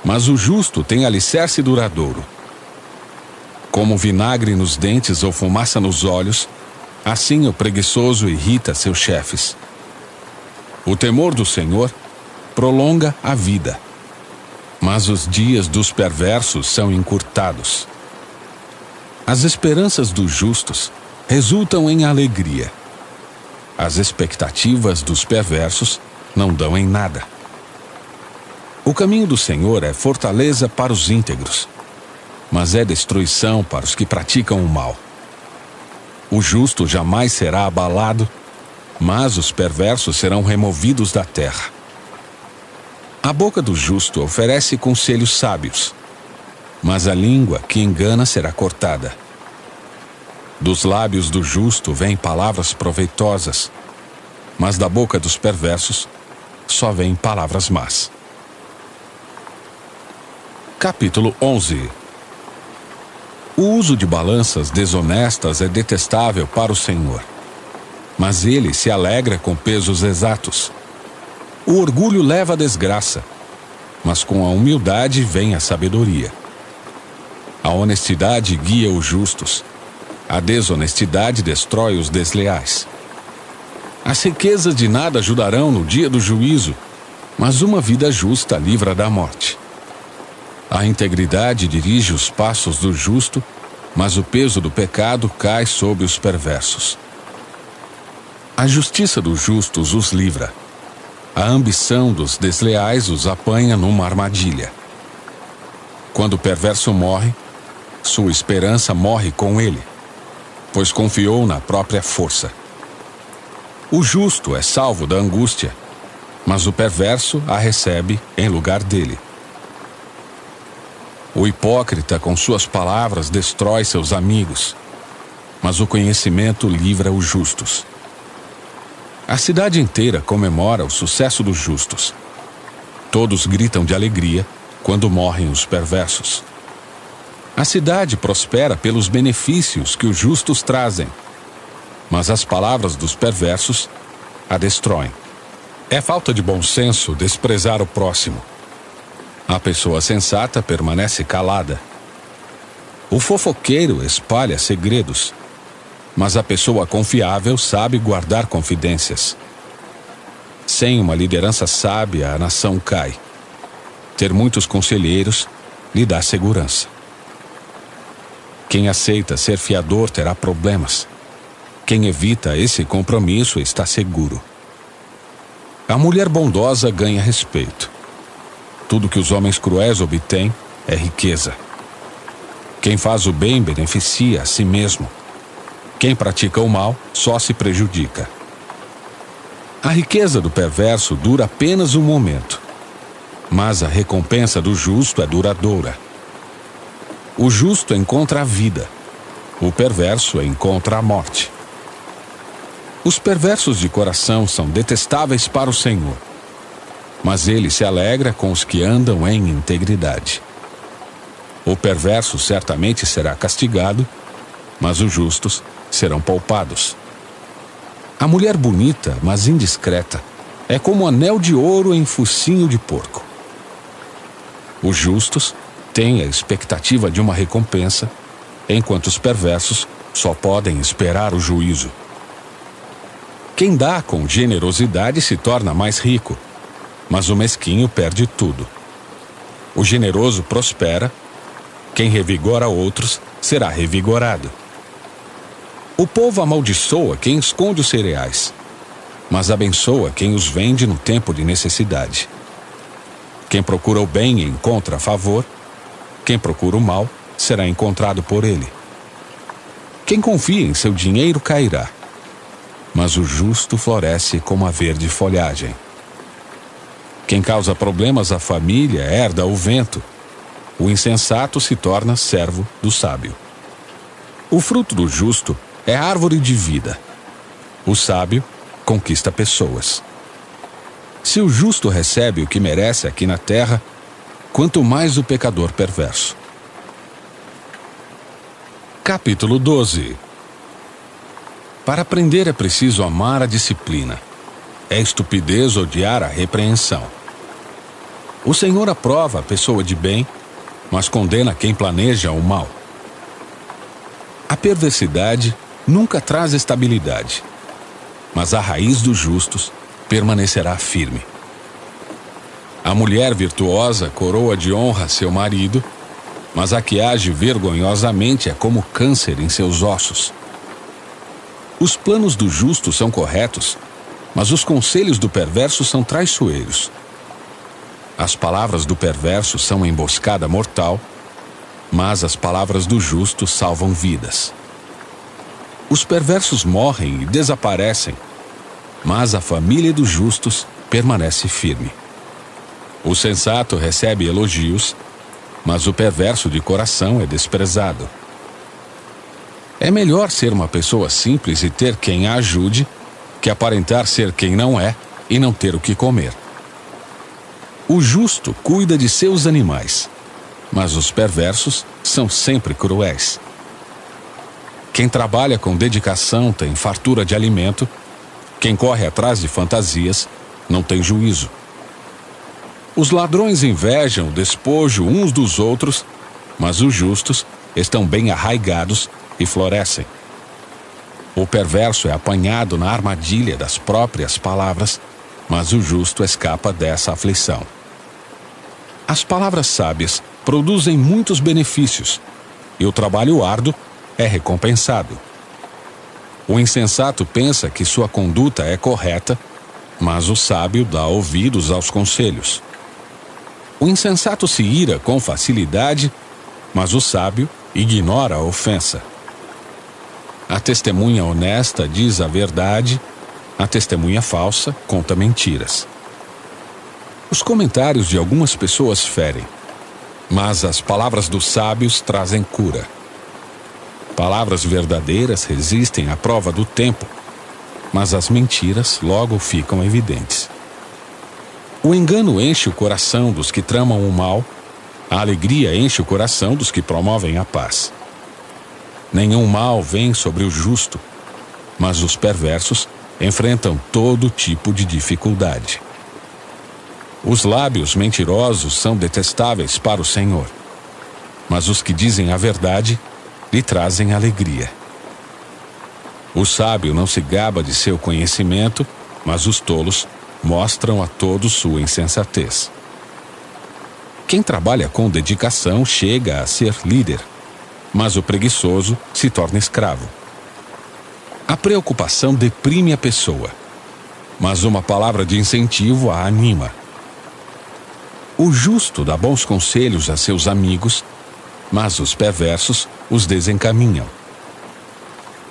mas o justo tem alicerce duradouro. Como vinagre nos dentes ou fumaça nos olhos, assim o preguiçoso irrita seus chefes. O temor do Senhor prolonga a vida, mas os dias dos perversos são encurtados. As esperanças dos justos resultam em alegria. As expectativas dos perversos não dão em nada. O caminho do Senhor é fortaleza para os íntegros, mas é destruição para os que praticam o mal. O justo jamais será abalado, mas os perversos serão removidos da terra. A boca do justo oferece conselhos sábios, mas a língua que engana será cortada. Dos lábios do justo vêm palavras proveitosas, mas da boca dos perversos só vêm palavras más. Capítulo 11. O uso de balanças desonestas é detestável para o Senhor, mas ele se alegra com pesos exatos. O orgulho leva à desgraça, mas com a humildade vem a sabedoria. A honestidade guia os justos, a desonestidade destrói os desleais. As riquezas de nada ajudarão no dia do juízo, mas uma vida justa livra da morte. A integridade dirige os passos do justo, mas o peso do pecado cai sobre os perversos. A justiça dos justos os livra. A ambição dos desleais os apanha numa armadilha. Quando o perverso morre, sua esperança morre com ele, pois confiou na própria força. O justo é salvo da angústia, mas o perverso a recebe em lugar dele. O hipócrita com suas palavras destrói seus amigos, mas o conhecimento livra os justos. A cidade inteira comemora o sucesso dos justos. Todos gritam de alegria quando morrem os perversos. A cidade prospera pelos benefícios que os justos trazem, mas as palavras dos perversos a destroem. É falta de bom senso desprezar o próximo. A pessoa sensata permanece calada. O fofoqueiro espalha segredos, mas a pessoa confiável sabe guardar confidências. Sem uma liderança sábia, a nação cai. Ter muitos conselheiros lhe dá segurança. Quem aceita ser fiador terá problemas. Quem evita esse compromisso está seguro. A mulher bondosa ganha respeito. Tudo que os homens cruéis obtêm é riqueza. Quem faz o bem beneficia a si mesmo. Quem pratica o mal só se prejudica. A riqueza do perverso dura apenas um momento, mas a recompensa do justo é duradoura. O justo encontra a vida, o perverso encontra a morte. Os perversos de coração são detestáveis para o Senhor, mas ele se alegra com os que andam em integridade. O perverso certamente será castigado, mas os justos serão poupados. A mulher bonita, mas indiscreta, é como um anel de ouro em focinho de porco. Os justos têm a expectativa de uma recompensa, enquanto os perversos só podem esperar o juízo. Quem dá com generosidade se torna mais rico, mas o mesquinho perde tudo. O generoso prospera, quem revigora outros será revigorado. O povo amaldiçoa quem esconde os cereais, mas abençoa quem os vende no tempo de necessidade. Quem procura o bem encontra favor, quem procura o mal será encontrado por ele. Quem confia em seu dinheiro cairá, mas o justo floresce como a verde folhagem. Quem causa problemas à família herda o vento, o insensato se torna servo do sábio. O fruto do justo é árvore de vida, o sábio conquista pessoas. Se o justo recebe o que merece aqui na terra, quanto mais o pecador perverso. Capítulo 12. Para aprender é preciso amar a disciplina. É estupidez odiar a repreensão. O Senhor aprova a pessoa de bem, mas condena quem planeja o mal. A perversidade nunca traz estabilidade, mas a raiz dos justos permanecerá firme. A mulher virtuosa coroa de honra seu marido, mas a que age vergonhosamente é como câncer em seus ossos. Os planos do justo são corretos, mas os conselhos do perverso são traiçoeiros. As palavras do perverso são emboscada mortal, mas as palavras do justo salvam vidas. Os perversos morrem e desaparecem, mas a família dos justos permanece firme. O sensato recebe elogios, mas o perverso de coração é desprezado. É melhor ser uma pessoa simples e ter quem a ajude, que aparentar ser quem não é e não ter o que comer. O justo cuida de seus animais, mas os perversos são sempre cruéis. Quem trabalha com dedicação tem fartura de alimento, quem corre atrás de fantasias não tem juízo. Os ladrões invejam o despojo uns dos outros, mas os justos estão bem arraigados e florescem. O perverso é apanhado na armadilha das próprias palavras, mas o justo escapa dessa aflição. As palavras sábias produzem muitos benefícios, e o trabalho árduo é recompensado. O insensato pensa que sua conduta é correta, mas o sábio dá ouvidos aos conselhos. O insensato se ira com facilidade, mas o sábio ignora a ofensa. A testemunha honesta diz a verdade, a testemunha falsa conta mentiras. Os comentários de algumas pessoas ferem, mas as palavras dos sábios trazem cura. Palavras verdadeiras resistem à prova do tempo, mas as mentiras logo ficam evidentes. O engano enche o coração dos que tramam o mal, a alegria enche o coração dos que promovem a paz. Nenhum mal vem sobre o justo, mas os perversos enfrentam todo tipo de dificuldade. Os lábios mentirosos são detestáveis para o Senhor, mas os que dizem a verdade lhe trazem alegria. O sábio não se gaba de seu conhecimento, mas os tolos mostram a todos sua insensatez. Quem trabalha com dedicação chega a ser líder, mas o preguiçoso se torna escravo. A preocupação deprime a pessoa, mas uma palavra de incentivo a anima. O justo dá bons conselhos a seus amigos, mas os perversos os desencaminham.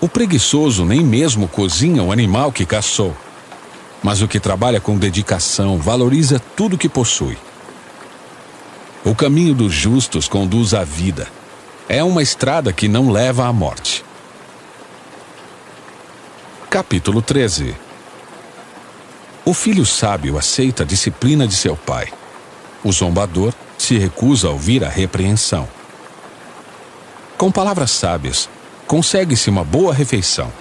O preguiçoso nem mesmo cozinha o animal que caçou, mas o que trabalha com dedicação valoriza tudo que possui. O caminho dos justos conduz à vida. É uma estrada que não leva à morte. Capítulo 13. O filho sábio aceita a disciplina de seu pai. O zombador se recusa a ouvir a repreensão. Com palavras sábias, consegue-se uma boa refeição,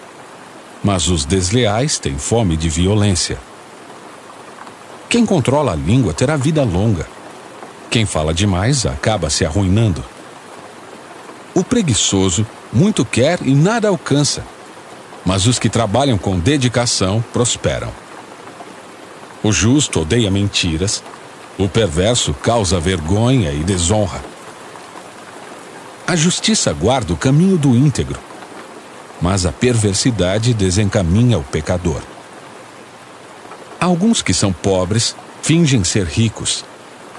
mas os desleais têm fome de violência. Quem controla a língua terá vida longa. Quem fala demais acaba se arruinando. O preguiçoso muito quer e nada alcança, mas os que trabalham com dedicação prosperam. O justo odeia mentiras, o perverso causa vergonha e desonra. A justiça guarda o caminho do íntegro, mas a perversidade desencaminha o pecador. Alguns que são pobres fingem ser ricos.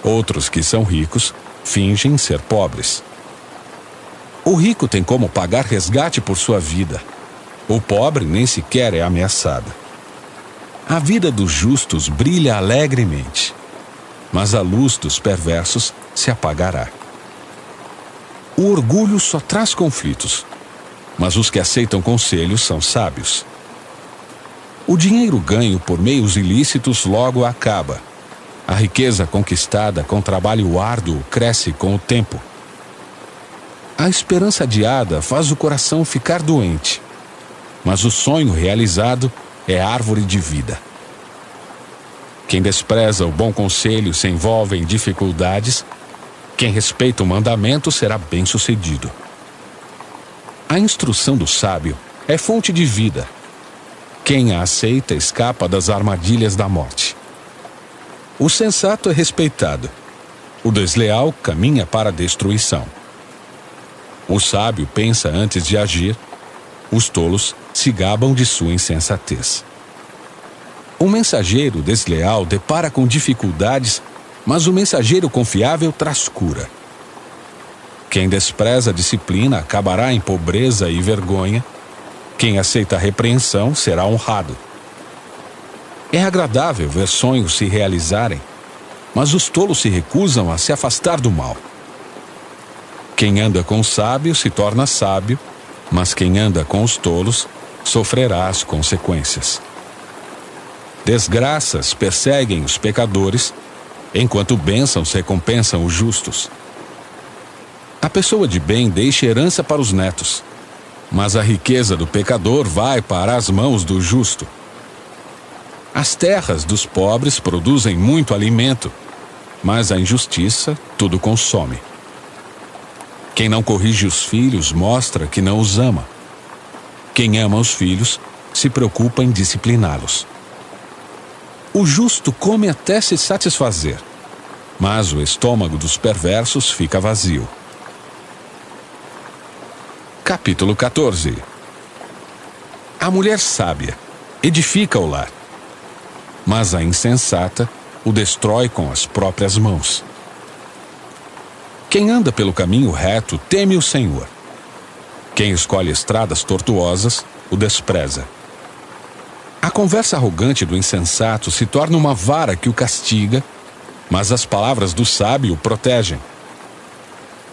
Outros que são ricos fingem ser pobres. O rico tem como pagar resgate por sua vida. O pobre nem sequer é ameaçado. A vida dos justos brilha alegremente, mas a luz dos perversos se apagará. O orgulho só traz conflitos, mas os que aceitam conselhos são sábios. O dinheiro ganho por meios ilícitos logo acaba. A riqueza conquistada com trabalho árduo cresce com o tempo. A esperança adiada faz o coração ficar doente, mas o sonho realizado é árvore de vida. Quem despreza o bom conselho se envolve em dificuldades. Quem respeita o mandamento será bem-sucedido. A instrução do sábio é fonte de vida. Quem a aceita escapa das armadilhas da morte. O sensato é respeitado. O desleal caminha para a destruição. O sábio pensa antes de agir. Os tolos se gabam de sua insensatez. Um mensageiro desleal depara com dificuldades, mas o mensageiro confiável traz cura. Quem despreza a disciplina acabará em pobreza e vergonha. Quem aceita a repreensão será honrado. É agradável ver sonhos se realizarem, mas os tolos se recusam a se afastar do mal. Quem anda com o sábio se torna sábio, mas quem anda com os tolos sofrerá as consequências. Desgraças perseguem os pecadores, enquanto bênçãos recompensam os justos. A pessoa de bem deixa herança para os netos, mas a riqueza do pecador vai para as mãos do justo. As terras dos pobres produzem muito alimento, mas a injustiça tudo consome. Quem não corrige os filhos mostra que não os ama. Quem ama os filhos se preocupa em discipliná-los. O justo come até se satisfazer, mas o estômago dos perversos fica vazio. Capítulo 14. A mulher sábia edifica o lar, mas a insensata o destrói com as próprias mãos. Quem anda pelo caminho reto teme o Senhor. Quem escolhe estradas tortuosas o despreza. A conversa arrogante do insensato se torna uma vara que o castiga, mas as palavras do sábio o protegem.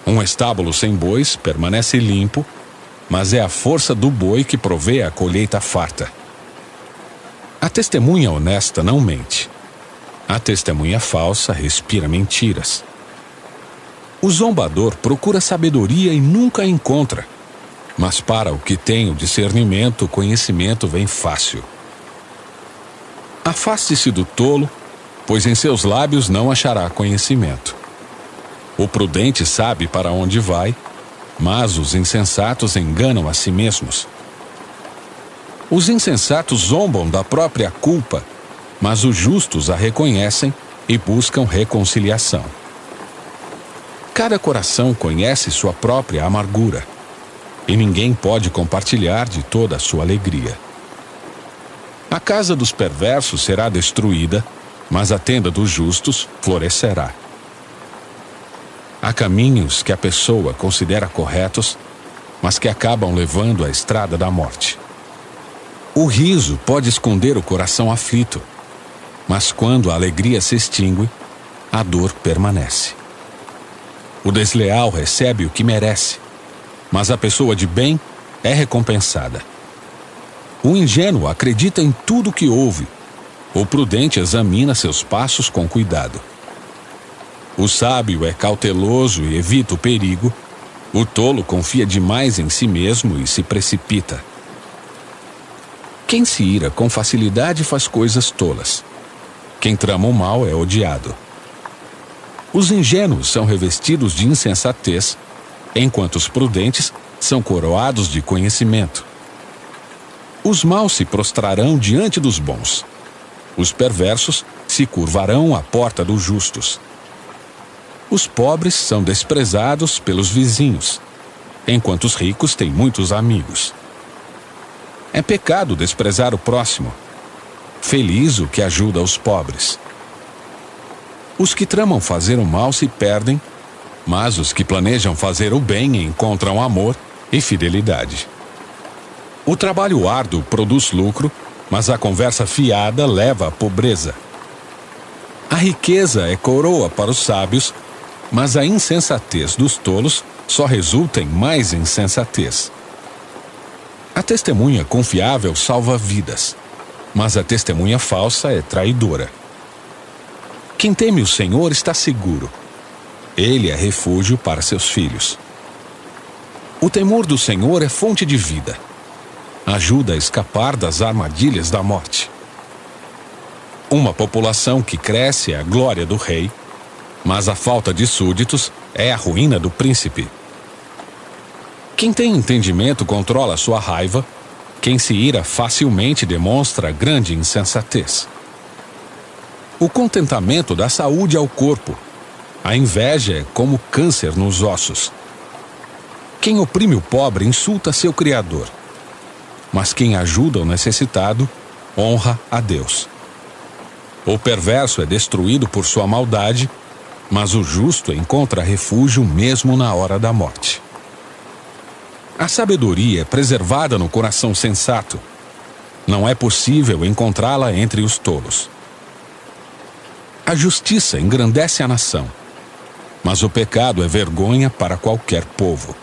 Um estábulo sem bois permanece limpo, mas é a força do boi que provê a colheita farta. A testemunha honesta não mente. A testemunha falsa respira mentiras. O zombador procura sabedoria e nunca a encontra, mas para o que tem o discernimento, o conhecimento vem fácil. Afaste-se do tolo, pois em seus lábios não achará conhecimento. O prudente sabe para onde vai, mas os insensatos enganam a si mesmos. Os insensatos zombam da própria culpa, mas os justos a reconhecem e buscam reconciliação. Cada coração conhece sua própria amargura, e ninguém pode compartilhar de toda a sua alegria. A casa dos perversos será destruída, mas a tenda dos justos florescerá. Há caminhos que a pessoa considera corretos, mas que acabam levando à estrada da morte. O riso pode esconder o coração aflito, mas quando a alegria se extingue, a dor permanece. O desleal recebe o que merece, mas a pessoa de bem é recompensada. O ingênuo acredita em tudo que ouve. O prudente examina seus passos com cuidado. O sábio é cauteloso e evita o perigo. O tolo confia demais em si mesmo e se precipita. Quem se ira com facilidade faz coisas tolas. Quem trama o mal é odiado. Os ingênuos são revestidos de insensatez, enquanto os prudentes são coroados de conhecimento. Os maus se prostrarão diante dos bons. Os perversos se curvarão à porta dos justos. Os pobres são desprezados pelos vizinhos, enquanto os ricos têm muitos amigos. É pecado desprezar o próximo. Feliz o que ajuda os pobres. Os que tramam fazer o mal se perdem, mas os que planejam fazer o bem encontram amor e fidelidade. O trabalho árduo produz lucro, mas a conversa fiada leva à pobreza. A riqueza é coroa para os sábios, mas a insensatez dos tolos só resulta em mais insensatez. A testemunha confiável salva vidas, mas a testemunha falsa é traidora. Quem teme o Senhor está seguro. Ele é refúgio para seus filhos. O temor do Senhor é fonte de vida. Ajuda a escapar das armadilhas da morte. Uma população que cresce é a glória do rei, mas a falta de súditos é a ruína do príncipe. Quem tem entendimento controla sua raiva, quem se ira facilmente demonstra grande insensatez. O contentamento dá saúde ao corpo, a inveja é como câncer nos ossos. Quem oprime o pobre insulta seu Criador, mas quem ajuda o necessitado honra a Deus. O perverso é destruído por sua maldade, mas o justo encontra refúgio mesmo na hora da morte. A sabedoria é preservada no coração sensato. Não é possível encontrá-la entre os tolos. A justiça engrandece a nação, mas o pecado é vergonha para qualquer povo.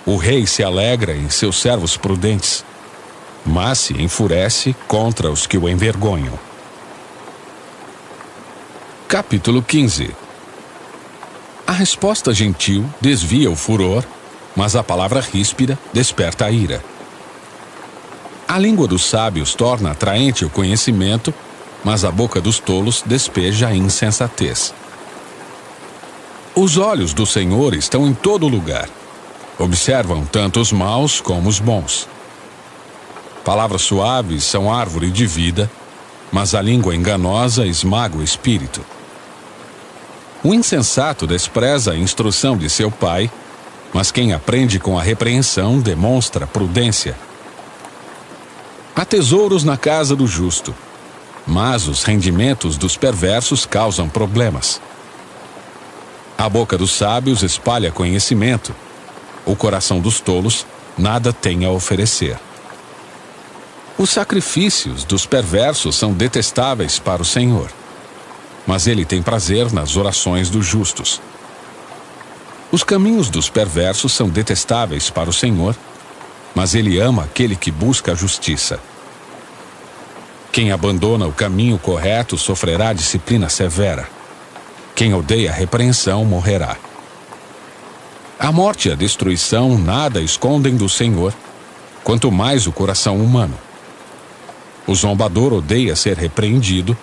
O rei se alegra em seus servos prudentes, mas se enfurece contra os que o envergonham. Capítulo 15. A resposta gentil desvia o furor, mas a palavra ríspida desperta a ira. A língua dos sábios torna atraente o conhecimento, mas a boca dos tolos despeja a insensatez. Os olhos do Senhor estão em todo lugar. Observam tanto os maus como os bons. Palavras suaves são árvore de vida, mas a língua enganosa esmaga o espírito. O insensato despreza a instrução de seu pai, mas quem aprende com a repreensão demonstra prudência. Há tesouros na casa do justo, mas os rendimentos dos perversos causam problemas. A boca dos sábios espalha conhecimento, o coração dos tolos nada tem a oferecer. Os sacrifícios dos perversos são detestáveis para o Senhor, mas ele tem prazer nas orações dos justos. Os caminhos dos perversos são detestáveis para o Senhor, mas ele ama aquele que busca a justiça. Quem abandona o caminho correto sofrerá disciplina severa. Quem odeia a repreensão morrerá. A morte e a destruição nada escondem do Senhor, quanto mais o coração humano. O zombador odeia ser repreendido,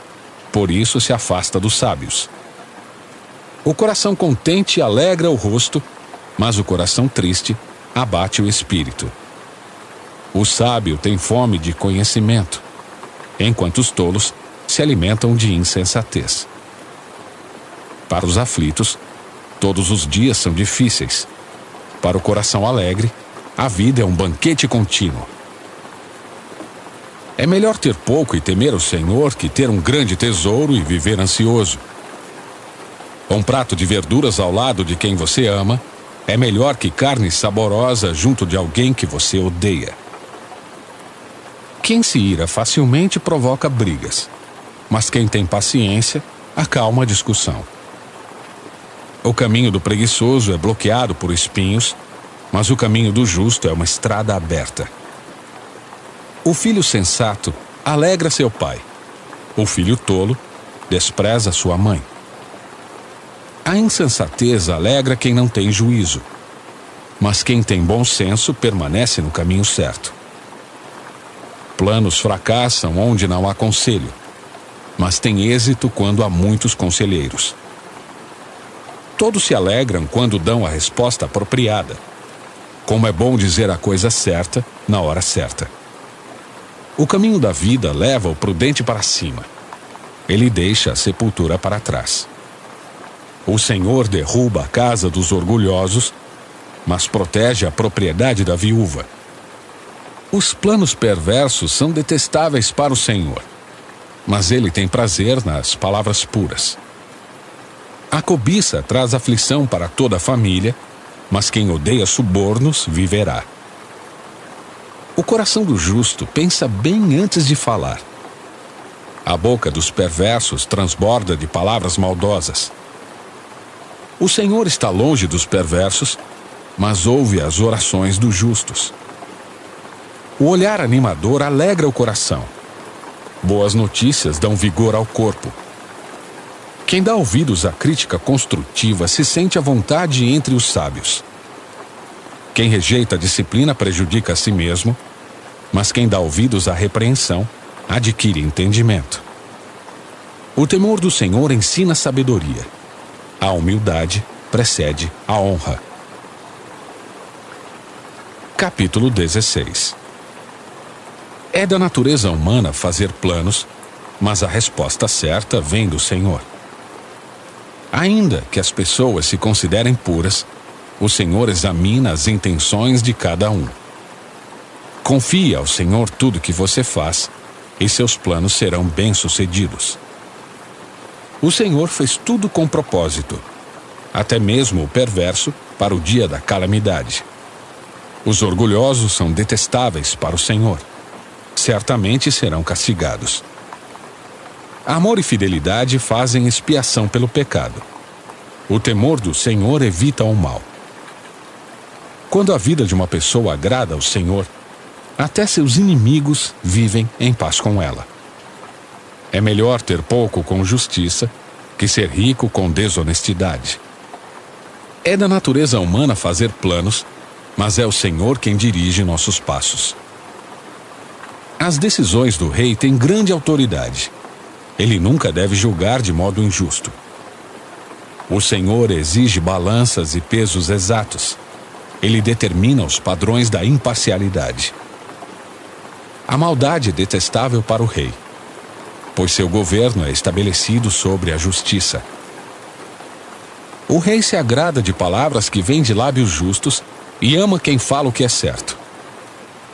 por isso se afasta dos sábios. O coração contente alegra o rosto, mas o coração triste abate o espírito. O sábio tem fome de conhecimento, enquanto os tolos se alimentam de insensatez. Para os aflitos, todos os dias são difíceis. Para o coração alegre, a vida é um banquete contínuo. É melhor ter pouco e temer o Senhor que ter um grande tesouro e viver ansioso. Um prato de verduras ao lado de quem você ama é melhor que carne saborosa junto de alguém que você odeia. Quem se ira facilmente provoca brigas, mas quem tem paciência acalma a discussão. O caminho do preguiçoso é bloqueado por espinhos, mas o caminho do justo é uma estrada aberta. O filho sensato alegra seu pai. O filho tolo despreza sua mãe. A insensatez alegra quem não tem juízo, mas quem tem bom senso permanece no caminho certo. Planos fracassam onde não há conselho, mas tem êxito quando há muitos conselheiros. Todos se alegram quando dão a resposta apropriada. Como é bom dizer a coisa certa na hora certa. O caminho da vida leva o prudente para cima. Ele deixa a sepultura para trás. O Senhor derruba a casa dos orgulhosos, mas protege a propriedade da viúva. Os planos perversos são detestáveis para o Senhor, mas Ele tem prazer nas palavras puras. A cobiça traz aflição para toda a família, mas quem odeia subornos viverá. O coração do justo pensa bem antes de falar. A boca dos perversos transborda de palavras maldosas. O Senhor está longe dos perversos, mas ouve as orações dos justos. O olhar animador alegra o coração. Boas notícias dão vigor ao corpo. Quem dá ouvidos à crítica construtiva se sente à vontade entre os sábios. Quem rejeita a disciplina prejudica a si mesmo, mas quem dá ouvidos à repreensão adquire entendimento. O temor do Senhor ensina sabedoria. A humildade precede a honra. Capítulo 16. É da natureza humana fazer planos, mas a resposta certa vem do Senhor. Ainda que as pessoas se considerem puras, o Senhor examina as intenções de cada um. Confie ao Senhor tudo que você faz, e seus planos serão bem-sucedidos. O Senhor fez tudo com propósito, até mesmo o perverso para o dia da calamidade. Os orgulhosos são detestáveis para o Senhor. Certamente serão castigados. Amor e fidelidade fazem expiação pelo pecado. O temor do Senhor evita o mal. Quando a vida de uma pessoa agrada ao Senhor, até seus inimigos vivem em paz com ela. É melhor ter pouco com justiça que ser rico com desonestidade. É da natureza humana fazer planos, mas é o Senhor quem dirige nossos passos. As decisões do rei têm grande autoridade. Ele nunca deve julgar de modo injusto. O Senhor exige balanças e pesos exatos. Ele determina os padrões da imparcialidade. A maldade é detestável para o rei, pois seu governo é estabelecido sobre a justiça. O rei se agrada de palavras que vêm de lábios justos e ama quem fala o que é certo.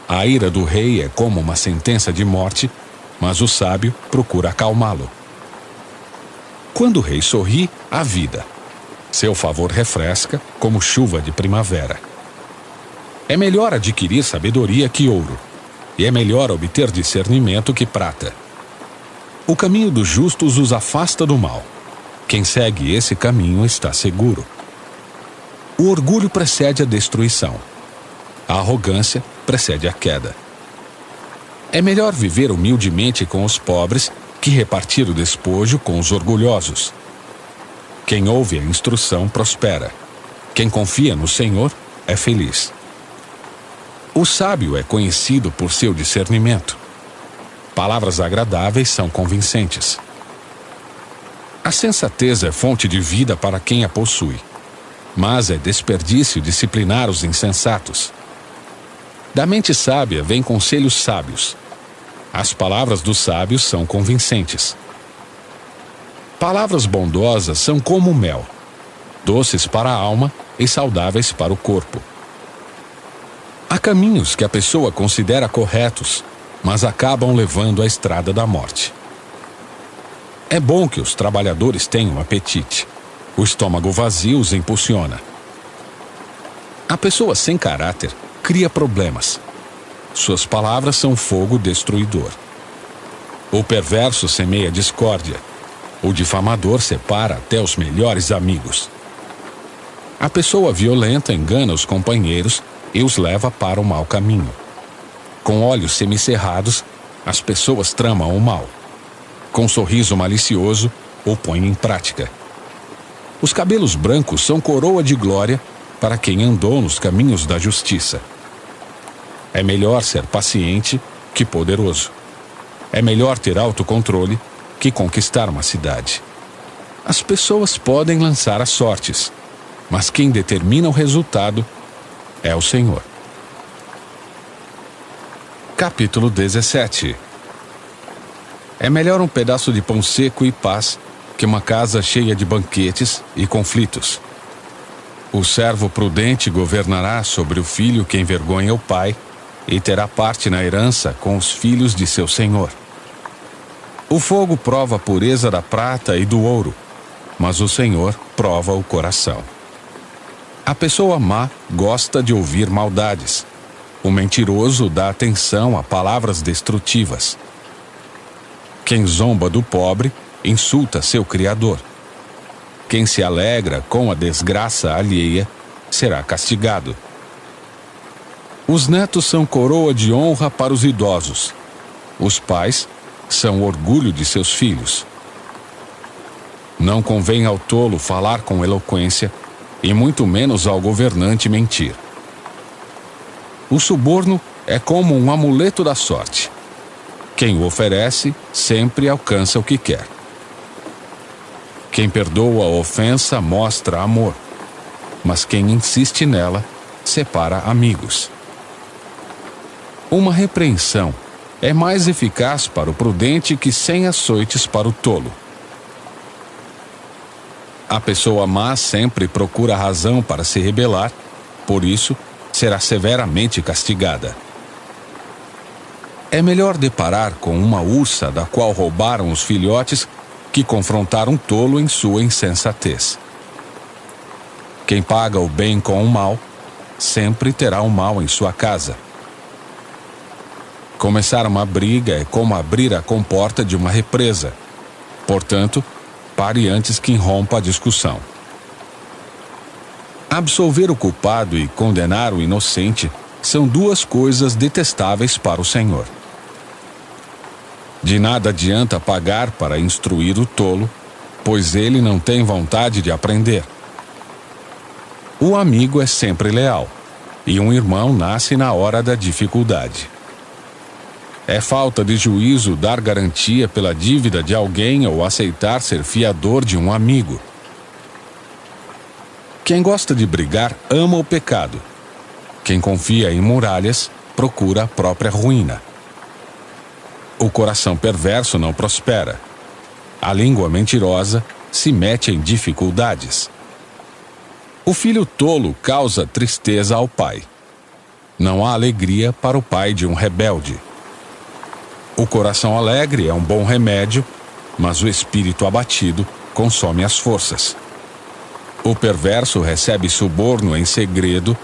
A ira do rei é como uma sentença de morte, mas o sábio procura acalmá-lo. Quando o rei sorri, há vida. Seu favor refresca como chuva de primavera. É melhor adquirir sabedoria que ouro, e é melhor obter discernimento que prata. O caminho dos justos os afasta do mal. Quem segue esse caminho está seguro. O orgulho precede a destruição. A arrogância precede a queda. É melhor viver humildemente com os pobres que repartir o despojo com os orgulhosos. Quem ouve a instrução prospera. Quem confia no Senhor é feliz. O sábio é conhecido por seu discernimento. Palavras agradáveis são convincentes. A sensatez é fonte de vida para quem a possui, mas é desperdício disciplinar os insensatos. Da mente sábia vem conselhos sábios. As palavras dos sábios são convincentes. Palavras bondosas são como mel, doces para a alma e saudáveis para o corpo. Há caminhos que a pessoa considera corretos, mas acabam levando à estrada da morte. É bom que os trabalhadores tenham apetite. O estômago vazio os impulsiona. A pessoa sem caráter cria problemas. Suas palavras são fogo destruidor. O perverso semeia discórdia. O difamador separa até os melhores amigos. A pessoa violenta engana os companheiros e os leva para o mau caminho. Com olhos semicerrados, as pessoas tramam o mal. Com sorriso malicioso, o põem em prática. Os cabelos brancos são coroa de glória para quem andou nos caminhos da justiça. É melhor ser paciente que poderoso. É melhor ter autocontrole que conquistar uma cidade. As pessoas podem lançar as sortes, mas quem determina o resultado é o Senhor. Capítulo 17. É melhor um pedaço de pão seco e paz que uma casa cheia de banquetes e conflitos. O servo prudente governará sobre o filho que envergonha o pai, e terá parte na herança com os filhos de seu senhor. O fogo prova a pureza da prata e do ouro, mas o Senhor prova o coração. A pessoa má gosta de ouvir maldades. O mentiroso dá atenção a palavras destrutivas. Quem zomba do pobre insulta seu Criador. Quem se alegra com a desgraça alheia será castigado. Os netos são coroa de honra para os idosos. Os pais são orgulho de seus filhos. Não convém ao tolo falar com eloquência, e muito menos ao governante mentir. O suborno é como um amuleto da sorte. Quem o oferece sempre alcança o que quer. Quem perdoa a ofensa mostra amor, mas quem insiste nela separa amigos. Uma repreensão é mais eficaz para o prudente que 100 açoites para o tolo. A pessoa má sempre procura razão para se rebelar, por isso será severamente castigada. É melhor deparar com uma ursa da qual roubaram os filhotes que confrontar um tolo em sua insensatez. Quem paga o bem com o mal, sempre terá o mal em sua casa. Começar uma briga é como abrir a comporta de uma represa. Portanto, pare antes que irrompa a discussão. Absolver o culpado e condenar o inocente são duas coisas detestáveis para o Senhor. De nada adianta pagar para instruir o tolo, pois ele não tem vontade de aprender. O amigo é sempre leal, e um irmão nasce na hora da dificuldade. É falta de juízo dar garantia pela dívida de alguém ou aceitar ser fiador de um amigo. Quem gosta de brigar ama o pecado. Quem confia em muralhas procura a própria ruína. O coração perverso não prospera. A língua mentirosa se mete em dificuldades. O filho tolo causa tristeza ao pai. Não há alegria para o pai de um rebelde. O coração alegre é um bom remédio, mas o espírito abatido consome as forças. O perverso recebe suborno em segredo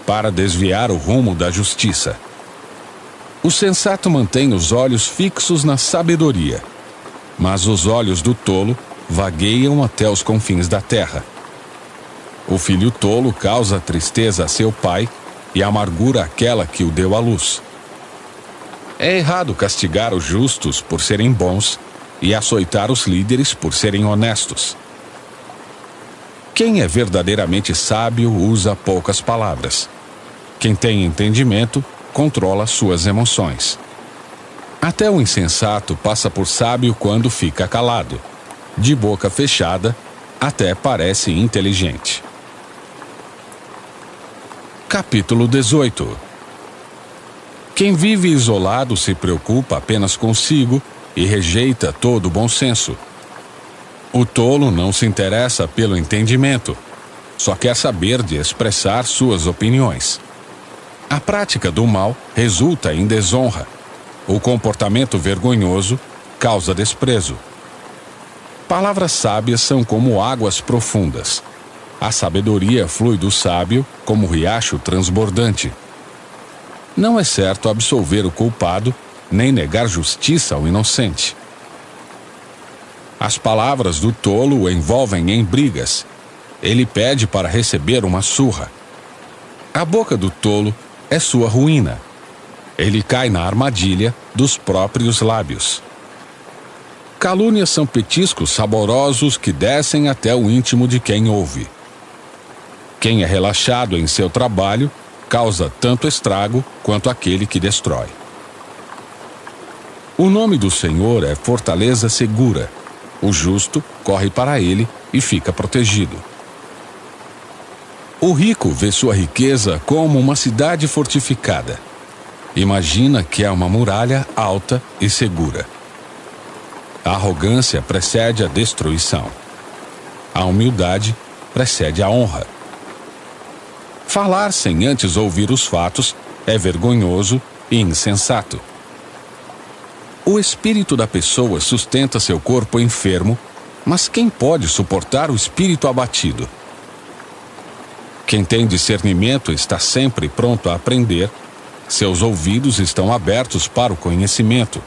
para desviar o rumo da justiça. O sensato mantém os olhos fixos na sabedoria, mas os olhos do tolo vagueiam até os confins da terra. O filho tolo causa tristeza a seu pai e amargura àquela que o deu à luz. É errado castigar os justos por serem bons e açoitar os líderes por serem honestos. Quem é verdadeiramente sábio usa poucas palavras. Quem tem entendimento controla suas emoções. Até o insensato passa por sábio quando fica calado. De boca fechada, até parece inteligente. Capítulo 18. Quem vive isolado se preocupa apenas consigo e rejeita todo o bom senso. O tolo não se interessa pelo entendimento, só quer saber de expressar suas opiniões. A prática do mal resulta em desonra. O comportamento vergonhoso causa desprezo. Palavras sábias são como águas profundas. A sabedoria flui do sábio como riacho transbordante. Não é certo absolver o culpado, nem negar justiça ao inocente. As palavras do tolo o envolvem em brigas. Ele pede para receber uma surra. A boca do tolo é sua ruína. Ele cai na armadilha dos próprios lábios. Calúnias são petiscos saborosos que descem até o íntimo de quem ouve. Quem é relaxado em seu trabalho causa tanto estrago quanto aquele que destrói. O nome do Senhor é fortaleza segura. O justo corre para ele e fica protegido. O rico vê sua riqueza como uma cidade fortificada. Imagina que é uma muralha alta e segura. A arrogância precede a destruição. A humildade precede a honra. Falar sem antes ouvir os fatos é vergonhoso e insensato. O espírito da pessoa sustenta seu corpo enfermo, mas quem pode suportar o espírito abatido? Quem tem discernimento está sempre pronto a aprender, seus ouvidos estão abertos para o conhecimento.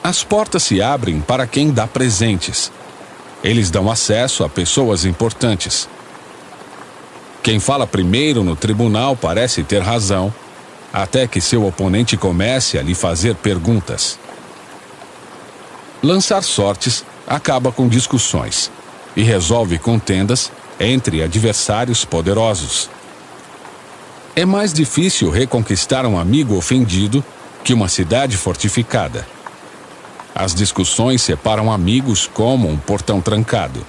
As portas se abrem para quem dá presentes. Eles dão acesso a pessoas importantes. Quem fala primeiro no tribunal parece ter razão, até que seu oponente comece a lhe fazer perguntas. Lançar sortes acaba com discussões e resolve contendas entre adversários poderosos. É mais difícil reconquistar um amigo ofendido que uma cidade fortificada. As discussões separam amigos como um portão trancado.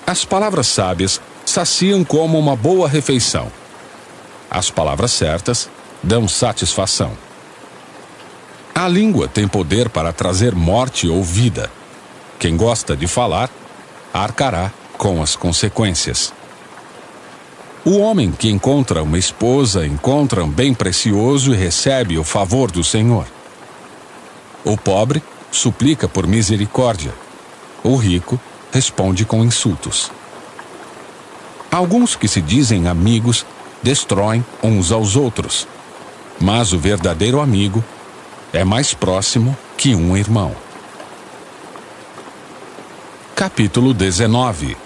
As palavras sábias saciam como uma boa refeição. As palavras certas dão satisfação. A língua tem poder para trazer morte ou vida. Quem gosta de falar, arcará com as consequências. O homem que encontra uma esposa encontra um bem precioso e recebe o favor do Senhor. O pobre suplica por misericórdia. O rico responde com insultos. Alguns que se dizem amigos destroem uns aos outros, mas o verdadeiro amigo é mais próximo que um irmão. Capítulo 19.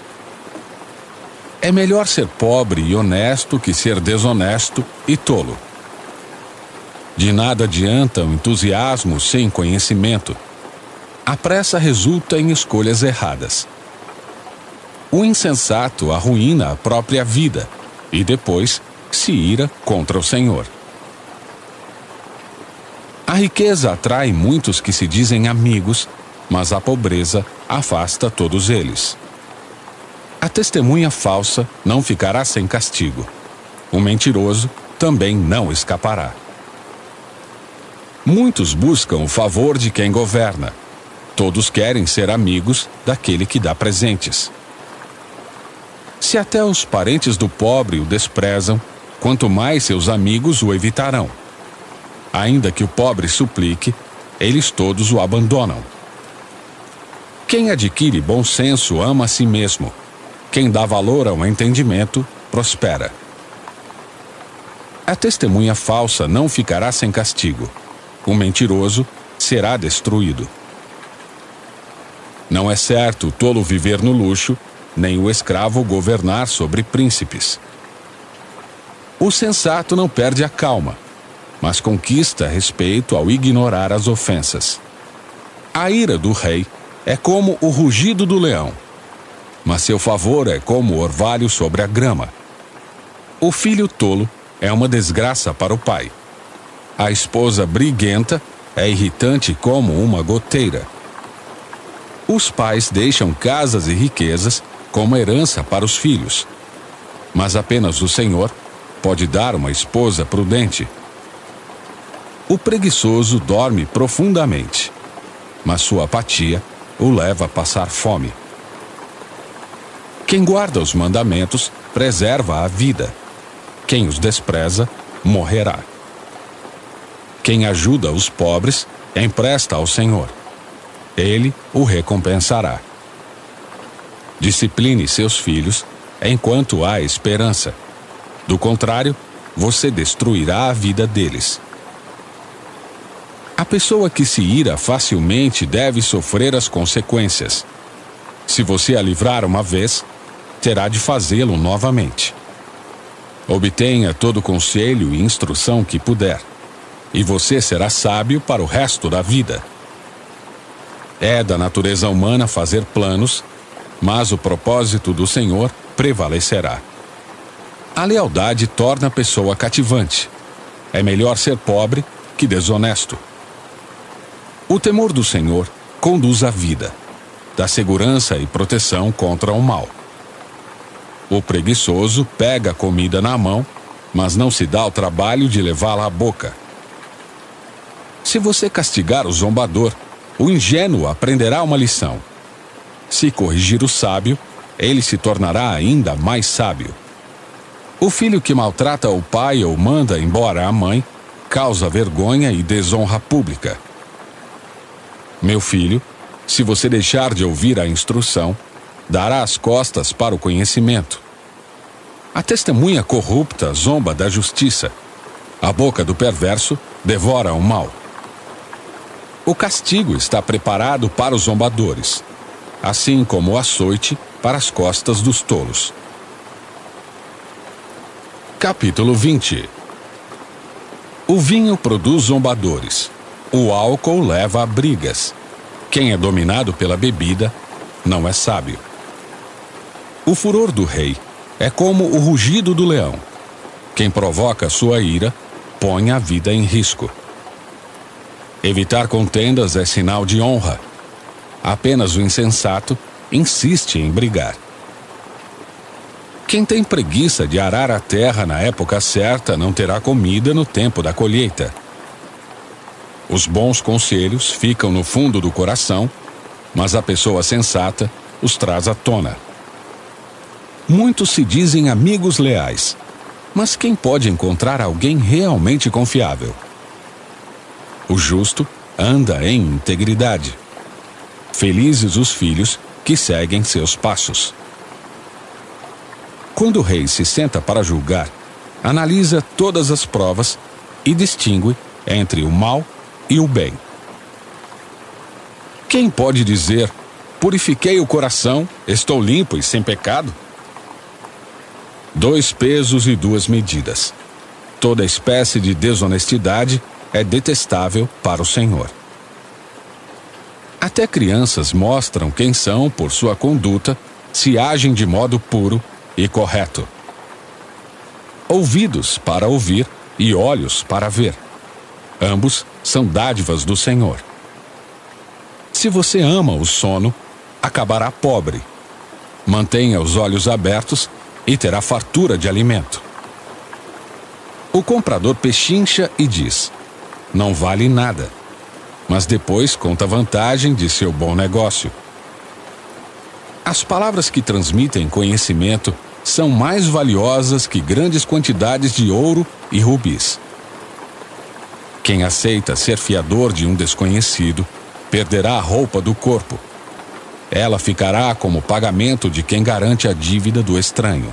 É melhor ser pobre e honesto que ser desonesto e tolo. De nada adianta o entusiasmo sem conhecimento. A pressa resulta em escolhas erradas. O insensato arruína a própria vida e depois se ira contra o Senhor. A riqueza atrai muitos que se dizem amigos, mas a pobreza afasta todos eles. A testemunha falsa não ficará sem castigo. O mentiroso também não escapará. Muitos buscam o favor de quem governa. Todos querem ser amigos daquele que dá presentes. Se até os parentes do pobre o desprezam, quanto mais seus amigos o evitarão. Ainda que o pobre suplique, eles todos o abandonam. Quem adquire bom senso ama a si mesmo. Quem dá valor ao entendimento, prospera. A testemunha falsa não ficará sem castigo. O mentiroso será destruído. Não é certo o tolo viver no luxo, nem o escravo governar sobre príncipes. O sensato não perde a calma, mas conquista respeito ao ignorar as ofensas. A ira do rei é como o rugido do leão, mas seu favor é como o orvalho sobre a grama. O filho tolo é uma desgraça para o pai. A esposa briguenta é irritante como uma goteira. Os pais deixam casas e riquezas como herança para os filhos, mas apenas o Senhor pode dar uma esposa prudente. O preguiçoso dorme profundamente, mas sua apatia o leva a passar fome. Quem guarda os mandamentos preserva a vida. Quem os despreza, morrerá. Quem ajuda os pobres, empresta ao Senhor. Ele o recompensará. Discipline seus filhos enquanto há esperança. Do contrário, você destruirá a vida deles. A pessoa que se ira facilmente deve sofrer as consequências. Se você a livrar uma vez, terá de fazê-lo novamente. Obtenha todo conselho e instrução que puder, e você será sábio para o resto da vida. É da natureza humana fazer planos, mas o propósito do Senhor prevalecerá. A lealdade torna a pessoa cativante. É melhor ser pobre que desonesto. O temor do Senhor conduz à vida, dá segurança e proteção contra o mal. O preguiçoso pega a comida na mão, mas não se dá o trabalho de levá-la à boca. Se você castigar o zombador, o ingênuo aprenderá uma lição. Se corrigir o sábio, ele se tornará ainda mais sábio. O filho que maltrata o pai ou manda embora a mãe causa vergonha e desonra pública. Meu filho, se você deixar de ouvir a instrução, dará as costas para o conhecimento. A testemunha corrupta zomba da justiça. A boca do perverso devora o mal. O castigo está preparado para os zombadores, assim como o açoite para as costas dos tolos. Capítulo 20. O vinho produz zombadores. O álcool leva a brigas. Quem é dominado pela bebida não é sábio. O furor do rei é como o rugido do leão. Quem provoca sua ira põe a vida em risco. Evitar contendas é sinal de honra. Apenas o insensato insiste em brigar. Quem tem preguiça de arar a terra na época certa não terá comida no tempo da colheita. Os bons conselhos ficam no fundo do coração, mas a pessoa sensata os traz à tona. Muitos se dizem amigos leais, mas quem pode encontrar alguém realmente confiável? O justo anda em integridade. Felizes os filhos que seguem seus passos. Quando o rei se senta para julgar, analisa todas as provas e distingue entre o mal e o bem. Quem pode dizer: purifiquei o coração, estou limpo e sem pecado? 2 pesos e 2 medidas. Toda espécie de desonestidade é detestável para o Senhor. Até crianças mostram quem são por sua conduta, se agem de modo puro e correto. Ouvidos para ouvir e olhos para ver. Ambos são dádivas do Senhor. Se você ama o sono, acabará pobre. Mantenha os olhos abertos e terá fartura de alimento. O comprador pechincha e diz: não vale nada, mas depois conta vantagem de seu bom negócio. As palavras que transmitem conhecimento são mais valiosas que grandes quantidades de ouro e rubis. Quem aceita ser fiador de um desconhecido perderá a roupa do corpo. Ela ficará como pagamento de quem garante a dívida do estranho.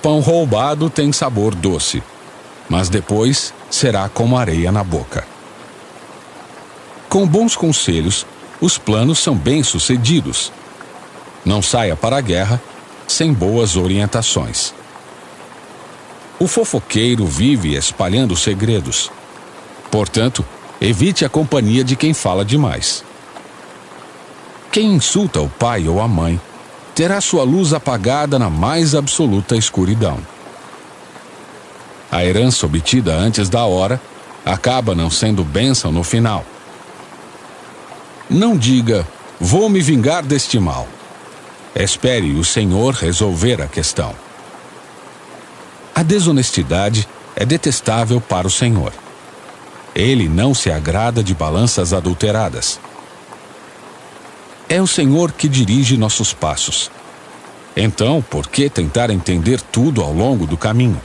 Pão roubado tem sabor doce, mas depois será como areia na boca. Com bons conselhos, os planos são bem-sucedidos. Não saia para a guerra sem boas orientações. O fofoqueiro vive espalhando segredos. Portanto, evite a companhia de quem fala demais. Quem insulta o pai ou a mãe terá sua luz apagada na mais absoluta escuridão. A herança obtida antes da hora acaba não sendo bênção no final. Não diga: vou me vingar deste mal. Espere o Senhor resolver a questão. A desonestidade é detestável para o Senhor. Ele não se agrada de balanças adulteradas. É o Senhor que dirige nossos passos. Então, por que tentar entender tudo ao longo do caminho?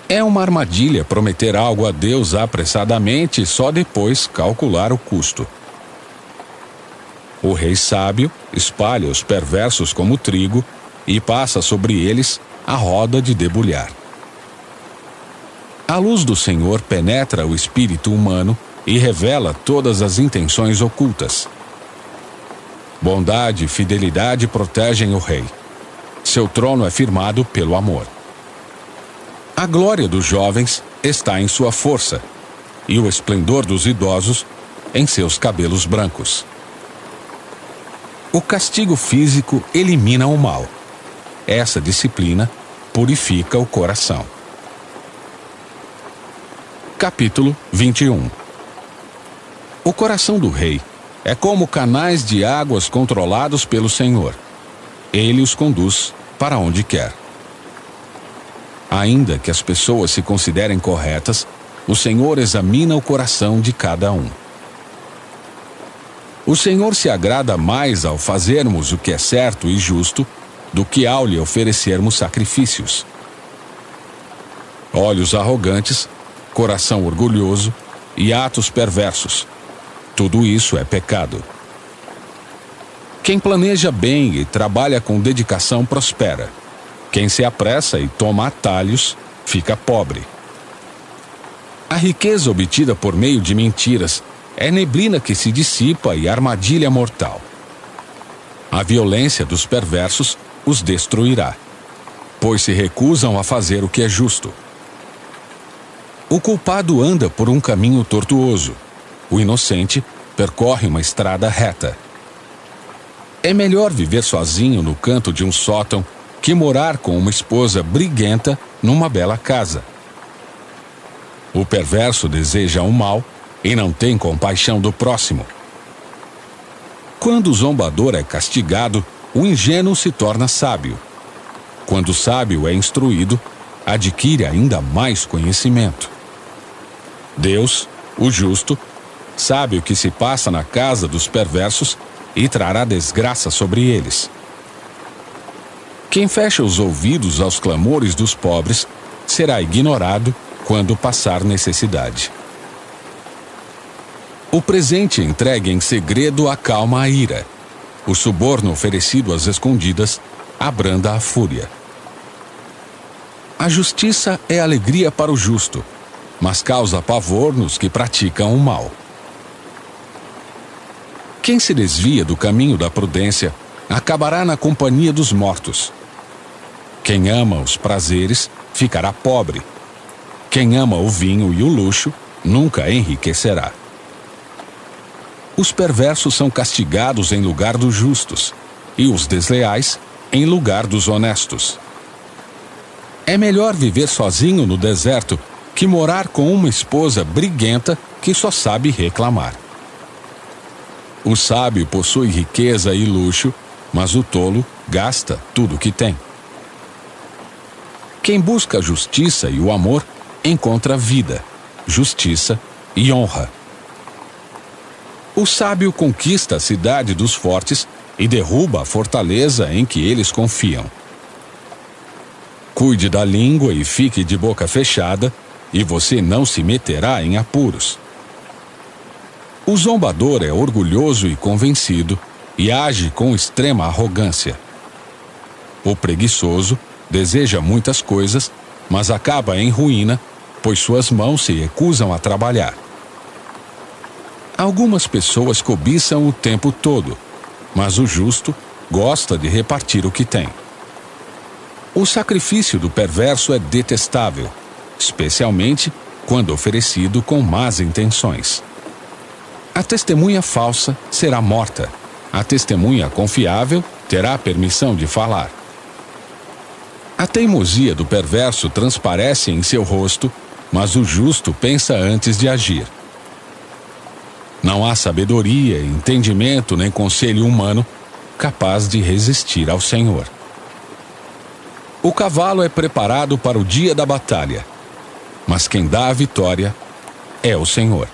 É uma armadilha prometer algo a Deus apressadamente e só depois calcular o custo. O rei sábio espalha os perversos como trigo e passa sobre eles a roda de debulhar. A luz do Senhor penetra o espírito humano e revela todas as intenções ocultas. Bondade e fidelidade protegem o rei. Seu trono é firmado pelo amor. A glória dos jovens está em sua força, e o esplendor dos idosos em seus cabelos brancos. O castigo físico elimina o mal. Essa disciplina purifica o coração. Capítulo 21. O coração do rei é como canais de águas controlados pelo Senhor. Ele os conduz para onde quer. Ainda que as pessoas se considerem corretas, o Senhor examina o coração de cada um. O Senhor se agrada mais ao fazermos o que é certo e justo do que ao lhe oferecermos sacrifícios. Olhos arrogantes, coração orgulhoso e atos perversos. Tudo isso é pecado. Quem planeja bem e trabalha com dedicação prospera. Quem se apressa e toma atalhos fica pobre. A riqueza obtida por meio de mentiras é neblina que se dissipa e armadilha mortal. A violência dos perversos os destruirá, pois se recusam a fazer o que é justo. O culpado anda por um caminho tortuoso. O inocente percorre uma estrada reta. É melhor viver sozinho no canto de um sótão que morar com uma esposa briguenta numa bela casa. O perverso deseja o mal e não tem compaixão do próximo. Quando o zombador é castigado, o ingênuo se torna sábio. Quando o sábio é instruído, adquire ainda mais conhecimento. Deus, o justo, sabe o que se passa na casa dos perversos e trará desgraça sobre eles. Quem fecha os ouvidos aos clamores dos pobres será ignorado quando passar necessidade. O presente entregue em segredo acalma a ira. O suborno oferecido às escondidas abranda a fúria. A justiça é alegria para o justo, mas causa pavor nos que praticam o mal. Quem se desvia do caminho da prudência acabará na companhia dos mortos. Quem ama os prazeres ficará pobre. Quem ama o vinho e o luxo nunca enriquecerá. Os perversos são castigados em lugar dos justos, e os desleais em lugar dos honestos. É melhor viver sozinho no deserto que morar com uma esposa briguenta que só sabe reclamar. O sábio possui riqueza e luxo, mas o tolo gasta tudo o que tem. Quem busca a justiça e o amor encontra vida, justiça e honra. O sábio conquista a cidade dos fortes e derruba a fortaleza em que eles confiam. Cuide da língua e fique de boca fechada, e você não se meterá em apuros. O zombador é orgulhoso e convencido e age com extrema arrogância. O preguiçoso deseja muitas coisas, mas acaba em ruína, pois suas mãos se recusam a trabalhar. Algumas pessoas cobiçam o tempo todo, mas o justo gosta de repartir o que tem. O sacrifício do perverso é detestável, especialmente quando oferecido com más intenções. A testemunha falsa será morta. A testemunha confiável terá a permissão de falar. A teimosia do perverso transparece em seu rosto, mas o justo pensa antes de agir. Não há sabedoria, entendimento nem conselho humano capaz de resistir ao Senhor. O cavalo é preparado para o dia da batalha, mas quem dá a vitória é o Senhor.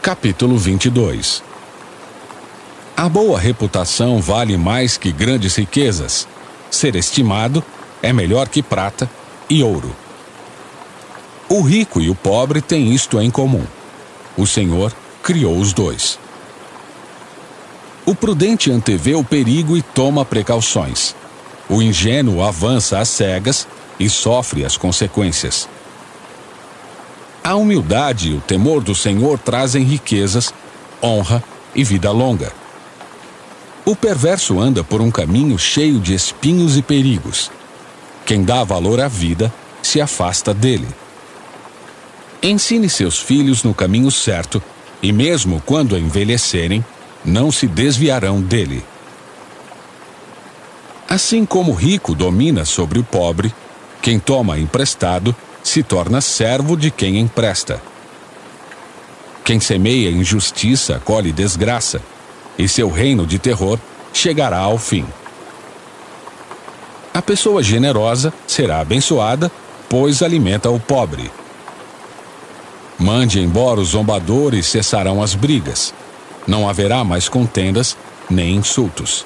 Capítulo 22. A boa reputação vale mais que grandes riquezas. Ser estimado é melhor que prata e ouro. O rico e o pobre têm isto em comum: o Senhor criou os dois. O prudente antevê o perigo e toma precauções. O ingênuo avança às cegas e sofre as consequências. A humildade e o temor do Senhor trazem riquezas, honra e vida longa. O perverso anda por um caminho cheio de espinhos e perigos. Quem dá valor à vida se afasta dele. Ensine seus filhos no caminho certo, e mesmo quando envelhecerem, não se desviarão dele. Assim como o rico domina sobre o pobre, quem toma emprestado se torna servo de quem empresta. Quem semeia injustiça colhe desgraça, e seu reino de terror chegará ao fim. A pessoa generosa será abençoada, pois alimenta o pobre. Mande embora os zombadores e cessarão as brigas. Não haverá mais contendas nem insultos.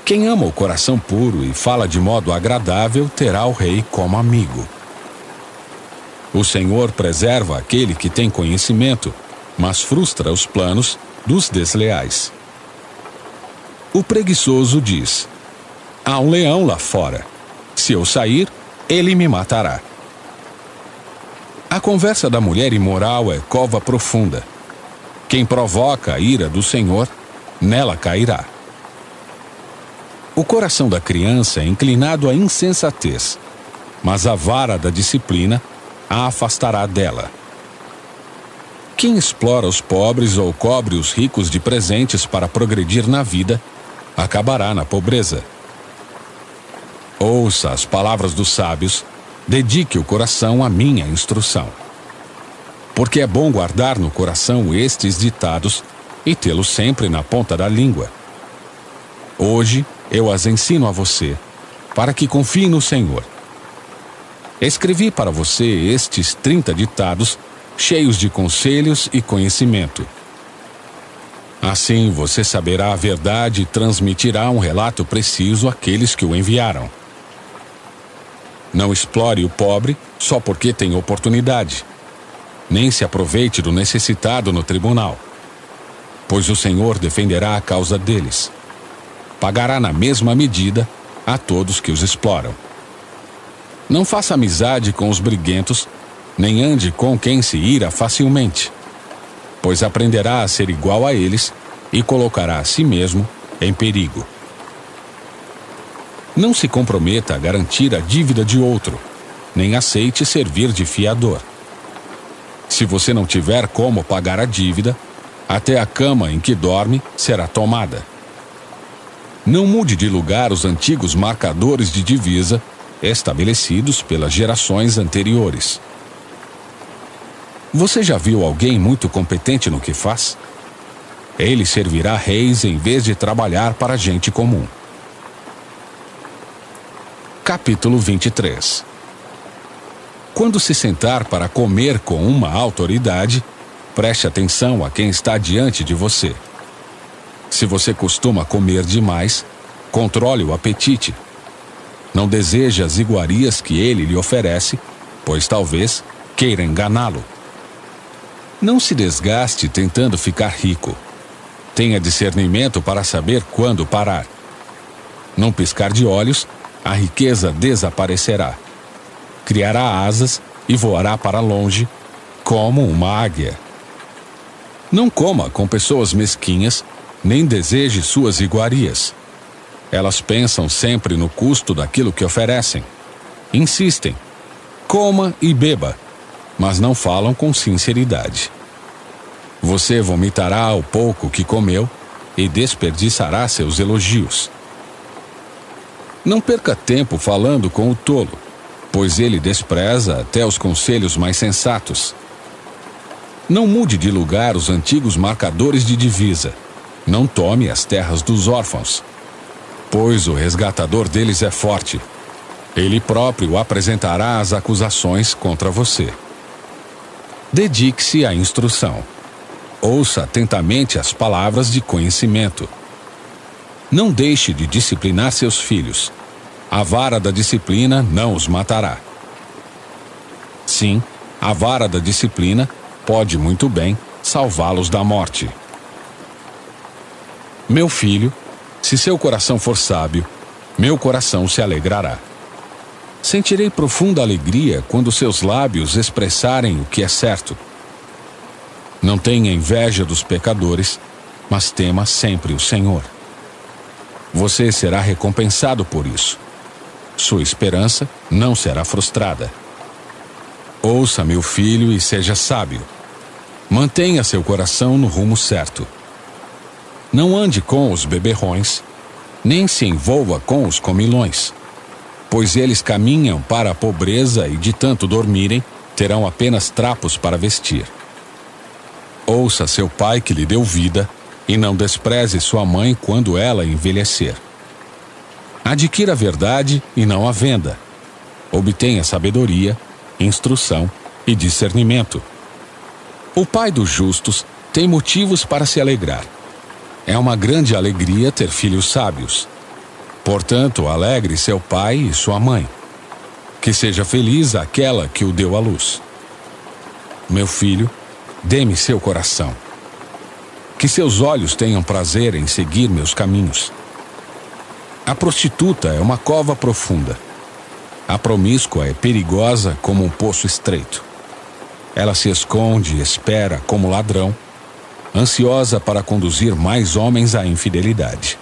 Quem ama o coração puro e fala de modo agradável terá o rei como amigo. O Senhor preserva aquele que tem conhecimento, mas frustra os planos dos desleais. O preguiçoso diz: há um leão lá fora. Se eu sair, ele me matará. A conversa da mulher imoral é cova profunda. Quem provoca a ira do Senhor, nela cairá. O coração da criança é inclinado à insensatez, mas a vara da disciplina a afastará dela. Quem explora os pobres ou cobre os ricos de presentes para progredir na vida, acabará na pobreza. Ouça as palavras dos sábios, dedique o coração à minha instrução. Porque é bom guardar no coração estes ditados e tê-los sempre na ponta da língua. Hoje eu as ensino a você, para que confie no Senhor. Escrevi para você estes 30 ditados, cheios de conselhos e conhecimento. Assim você saberá a verdade e transmitirá um relato preciso àqueles que o enviaram. Não explore o pobre só porque tem oportunidade. Nem se aproveite do necessitado no tribunal, pois o Senhor defenderá a causa deles. Pagará na mesma medida a todos que os exploram. Não faça amizade com os briguentos, nem ande com quem se ira facilmente, pois aprenderá a ser igual a eles e colocará a si mesmo em perigo. Não se comprometa a garantir a dívida de outro, nem aceite servir de fiador. Se você não tiver como pagar a dívida, até a cama em que dorme será tomada. Não mude de lugar os antigos marcadores de divisa estabelecidos pelas gerações anteriores. Você já viu alguém muito competente no que faz? Ele servirá reis em vez de trabalhar para gente comum. Capítulo 23. Quando se sentar para comer com uma autoridade, preste atenção a quem está diante de você. Se você costuma comer demais, controle o apetite. Não deseje as iguarias que ele lhe oferece, pois talvez queira enganá-lo. Não se desgaste tentando ficar rico. Tenha discernimento para saber quando parar. Num piscar de olhos, a riqueza desaparecerá. Criará asas e voará para longe, como uma águia. Não coma com pessoas mesquinhas, nem deseje suas iguarias. Elas pensam sempre no custo daquilo que oferecem. Insistem. Coma e beba, mas não falam com sinceridade. Você vomitará o pouco que comeu e desperdiçará seus elogios. Não perca tempo falando com o tolo, pois ele despreza até os conselhos mais sensatos. Não mude de lugar os antigos marcadores de divisa. Não tome as terras dos órfãos, pois o resgatador deles é forte. Ele próprio apresentará as acusações contra você. Dedique-se à instrução. Ouça atentamente as palavras de conhecimento. Não deixe de disciplinar seus filhos. A vara da disciplina não os matará. Sim, a vara da disciplina pode muito bem salvá-los da morte. Meu filho, se seu coração for sábio, meu coração se alegrará. Sentirei profunda alegria quando seus lábios expressarem o que é certo. Não tenha inveja dos pecadores, mas tema sempre o Senhor. Você será recompensado por isso. Sua esperança não será frustrada. Ouça, meu filho, e seja sábio. Mantenha seu coração no rumo certo. Não ande com os beberrões, nem se envolva com os comilões, pois eles caminham para a pobreza e, de tanto dormirem, terão apenas trapos para vestir. Ouça seu pai que lhe deu vida e não despreze sua mãe quando ela envelhecer. Adquira a verdade e não a venda. Obtenha sabedoria, instrução e discernimento. O pai dos justos tem motivos para se alegrar. É uma grande alegria ter filhos sábios. Portanto, alegre seu pai e sua mãe. Que seja feliz aquela que o deu à luz. Meu filho, dê-me seu coração. Que seus olhos tenham prazer em seguir meus caminhos. A prostituta é uma cova profunda. A promíscua é perigosa como um poço estreito. Ela se esconde e espera como ladrão, ansiosa para conduzir mais homens à infidelidade.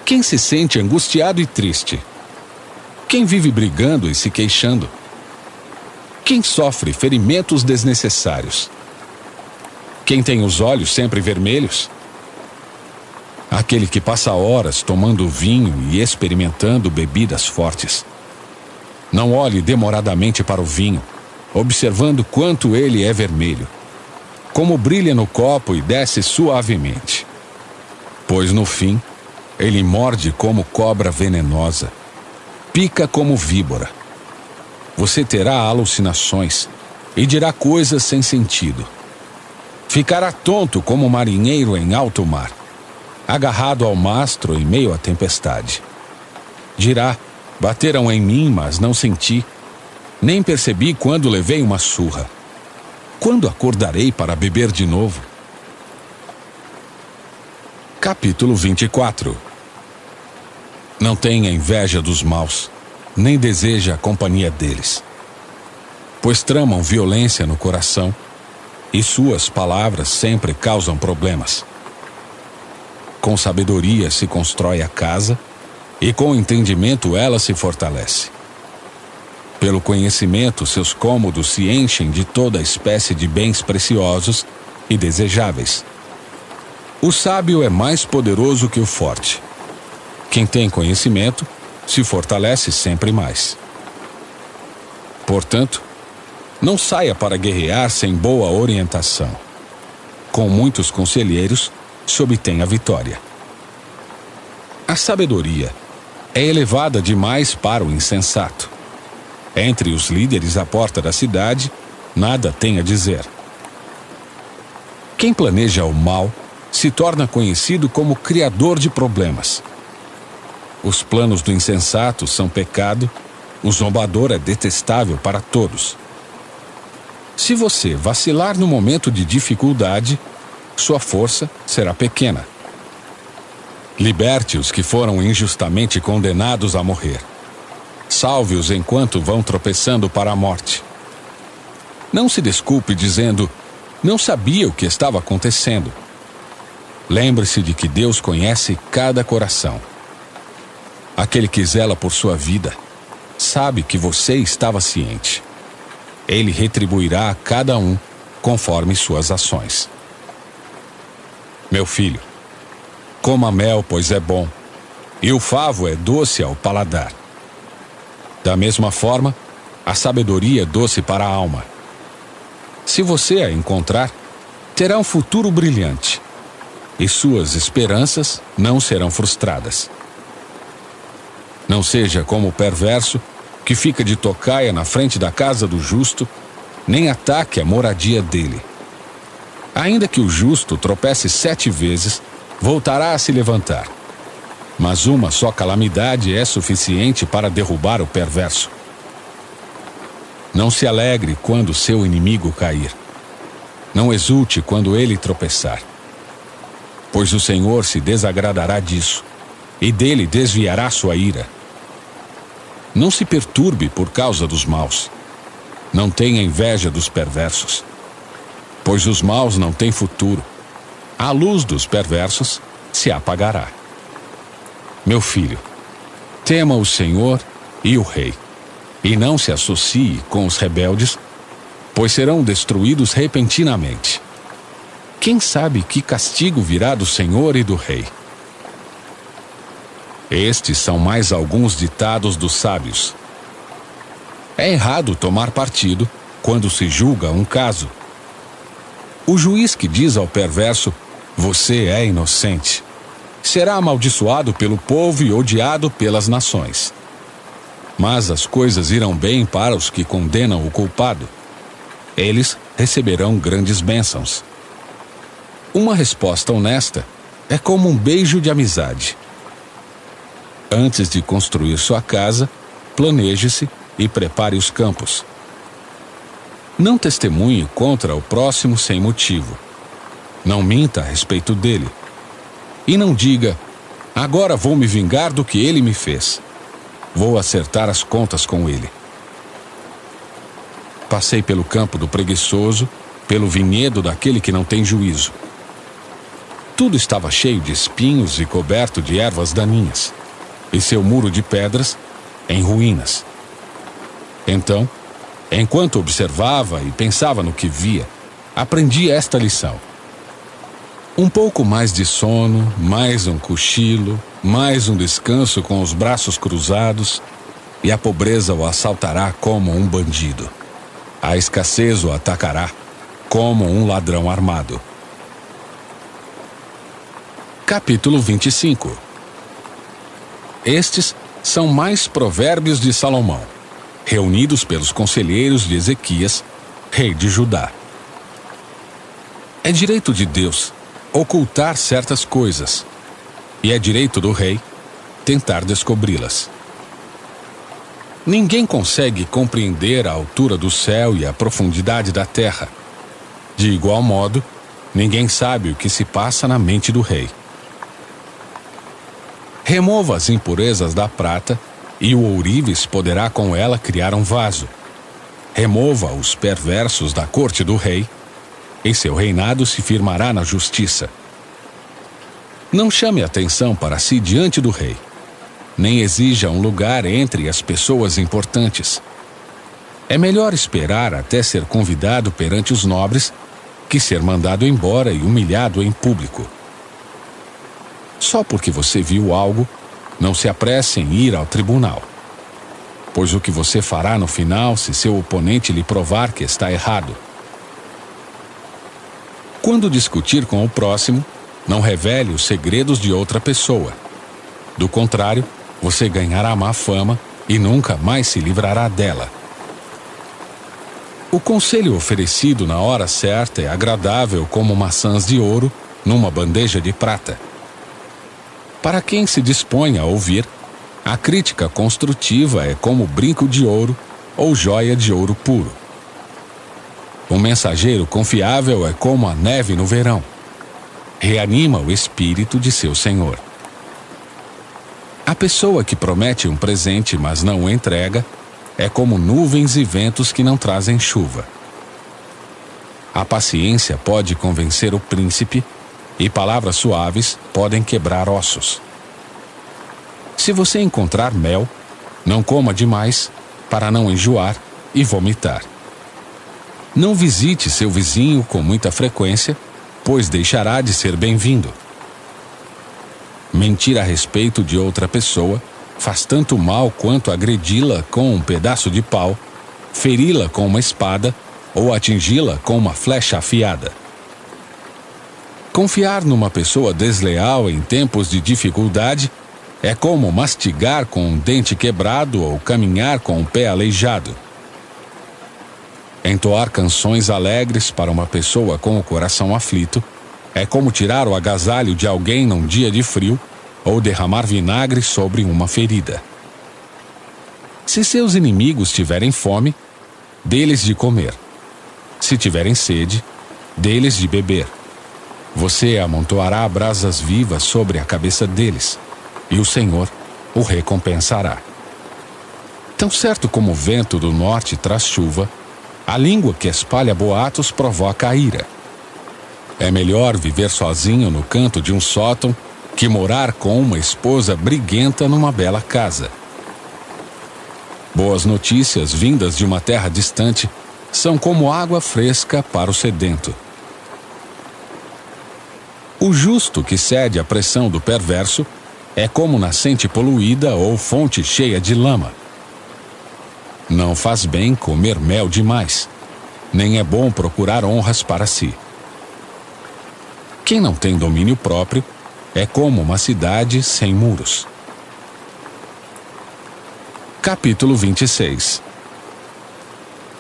Quem se sente angustiado e triste? Quem vive brigando e se queixando? Quem sofre ferimentos desnecessários? Quem tem os olhos sempre vermelhos? Aquele que passa horas tomando vinho e experimentando bebidas fortes. Não olhe demoradamente para o vinho, observando quanto ele é vermelho, como brilha no copo e desce suavemente. Pois no fim, ele morde como cobra venenosa, pica como víbora. Você terá alucinações e dirá coisas sem sentido. Ficará tonto como marinheiro em alto mar, agarrado ao mastro em meio à tempestade. Dirá: bateram em mim, mas não senti, nem percebi quando levei uma surra. Quando acordarei para beber de novo? Capítulo 24. Não tenha inveja dos maus, nem deseja a companhia deles, pois tramam violência no coração, e suas palavras sempre causam problemas. Com sabedoria se constrói a casa, e com entendimento ela se fortalece. Pelo conhecimento, seus cômodos se enchem de toda espécie de bens preciosos e desejáveis. O sábio é mais poderoso que o forte. Quem tem conhecimento se fortalece sempre mais. Portanto, não saia para guerrear sem boa orientação. Com muitos conselheiros, se obtém a vitória. A sabedoria é elevada demais para o insensato. Entre os líderes à porta da cidade, nada tem a dizer. Quem planeja o mal se torna conhecido como criador de problemas. Os planos do insensato são pecado, o zombador é detestável para todos. Se você vacilar no momento de dificuldade, sua força será pequena. Liberte os que foram injustamente condenados a morrer. Salve-os enquanto vão tropeçando para a morte. Não se desculpe dizendo: não sabia o que estava acontecendo. Lembre-se de que Deus conhece cada coração. Aquele que zela por sua vida sabe que você estava ciente. Ele retribuirá a cada um conforme suas ações. Meu filho, coma mel, pois é bom, e o favo é doce ao paladar. Da mesma forma, a sabedoria é doce para a alma. Se você a encontrar, terá um futuro brilhante, e suas esperanças não serão frustradas. Não seja como o perverso, que fica de tocaia na frente da casa do justo, nem ataque a moradia dele. Ainda que o justo tropece 7 vezes, voltará a se levantar. Mas uma só calamidade é suficiente para derrubar o perverso. Não se alegre quando seu inimigo cair. Não exulte quando ele tropeçar. Pois o Senhor se desagradará disso, e dele desviará sua ira. Não se perturbe por causa dos maus. Não tenha inveja dos perversos, pois os maus não têm futuro. A luz dos perversos se apagará. Meu filho, tema o Senhor e o Rei, e não se associe com os rebeldes, pois serão destruídos repentinamente. Quem sabe que castigo virá do Senhor e do Rei? Estes são mais alguns ditados dos sábios. É errado tomar partido quando se julga um caso. O juiz que diz ao perverso: você é inocente, será amaldiçoado pelo povo e odiado pelas nações. Mas as coisas irão bem para os que condenam o culpado. Eles receberão grandes bênçãos. Uma resposta honesta é como um beijo de amizade. Antes de construir sua casa, planeje-se e prepare os campos. Não testemunhe contra o próximo sem motivo. Não minta a respeito dele. E não diga: agora vou me vingar do que ele me fez. Vou acertar as contas com ele. Passei pelo campo do preguiçoso, pelo vinhedo daquele que não tem juízo. Tudo estava cheio de espinhos e coberto de ervas daninhas, e seu muro de pedras em ruínas. Então, enquanto observava e pensava no que via, aprendi esta lição. Um pouco mais de sono, mais um cochilo, mais um descanso com os braços cruzados, e a pobreza o assaltará como um bandido. A escassez o atacará como um ladrão armado. Capítulo 25. Estes são mais provérbios de Salomão, reunidos pelos conselheiros de Ezequias, rei de Judá. É direito de Deus ocultar certas coisas, e é direito do rei tentar descobri-las. Ninguém consegue compreender a altura do céu e a profundidade da terra. De igual modo, ninguém sabe o que se passa na mente do rei. Remova as impurezas da prata, e o ourives poderá com ela criar um vaso. Remova os perversos da corte do rei, e seu reinado se firmará na justiça. Não chame atenção para si diante do rei, nem exija um lugar entre as pessoas importantes. É melhor esperar até ser convidado perante os nobres que ser mandado embora e humilhado em público. Só porque você viu algo, não se apresse em ir ao tribunal, pois o que você fará no final se seu oponente lhe provar que está errado? Quando discutir com o próximo, não revele os segredos de outra pessoa. Do contrário, você ganhará má fama e nunca mais se livrará dela. O conselho oferecido na hora certa é agradável como maçãs de ouro numa bandeja de prata. Para quem se dispõe a ouvir, a crítica construtiva é como brinco de ouro ou joia de ouro puro. Um mensageiro confiável é como a neve no verão. Reanima o espírito de seu senhor. A pessoa que promete um presente, mas não o entrega, é como nuvens e ventos que não trazem chuva. A paciência pode convencer o príncipe, e palavras suaves podem quebrar ossos. Se você encontrar mel, não coma demais, para não enjoar e vomitar. Não visite seu vizinho com muita frequência, pois deixará de ser bem-vindo. Mentir a respeito de outra pessoa faz tanto mal quanto agredi-la com um pedaço de pau, feri-la com uma espada ou atingi-la com uma flecha afiada. Confiar numa pessoa desleal em tempos de dificuldade é como mastigar com um dente quebrado ou caminhar com um pé aleijado. Entoar canções alegres para uma pessoa com o coração aflito é como tirar o agasalho de alguém num dia de frio ou derramar vinagre sobre uma ferida. Se seus inimigos tiverem fome, dê-lhes de comer. Se tiverem sede, dê-lhes de beber. Você amontoará brasas vivas sobre a cabeça deles, e o Senhor o recompensará. Tão certo como o vento do norte traz chuva, a língua que espalha boatos provoca a ira. É melhor viver sozinho no canto de um sótão que morar com uma esposa briguenta numa bela casa. Boas notícias vindas de uma terra distante são como água fresca para o sedento. O justo que cede à pressão do perverso é como nascente poluída ou fonte cheia de lama. Não faz bem comer mel demais, nem é bom procurar honras para si. Quem não tem domínio próprio é como uma cidade sem muros. Capítulo 26.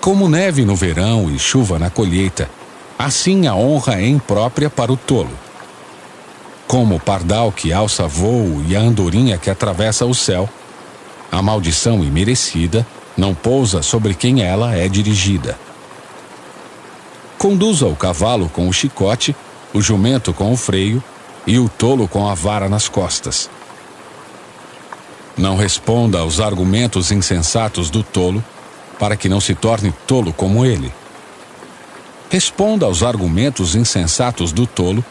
Como neve no verão e chuva na colheita, assim a honra é imprópria para o tolo. Como o pardal que alça voo e a andorinha que atravessa o céu, a maldição imerecida não pousa sobre quem ela é dirigida. Conduza o cavalo com o chicote, o jumento com o freio e o tolo com a vara nas costas. Não responda aos argumentos insensatos do tolo, para que não se torne tolo como ele. Responda aos argumentos insensatos do tolo,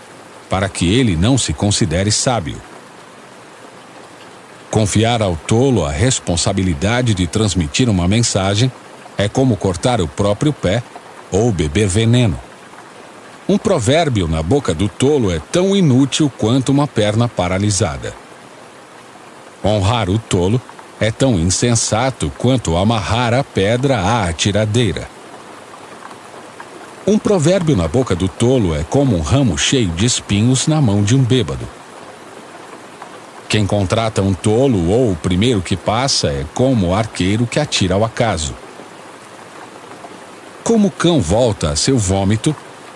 para que ele não se considere sábio. Confiar ao tolo a responsabilidade de transmitir uma mensagem é como cortar o próprio pé ou beber veneno. Um provérbio na boca do tolo é tão inútil quanto uma perna paralisada. Honrar o tolo é tão insensato quanto amarrar a pedra à atiradeira. Um provérbio na boca do tolo é como um ramo cheio de espinhos na mão de um bêbado. Quem contrata um tolo ou o primeiro que passa é como o arqueiro que atira ao acaso. Como o cão volta a seu vômito,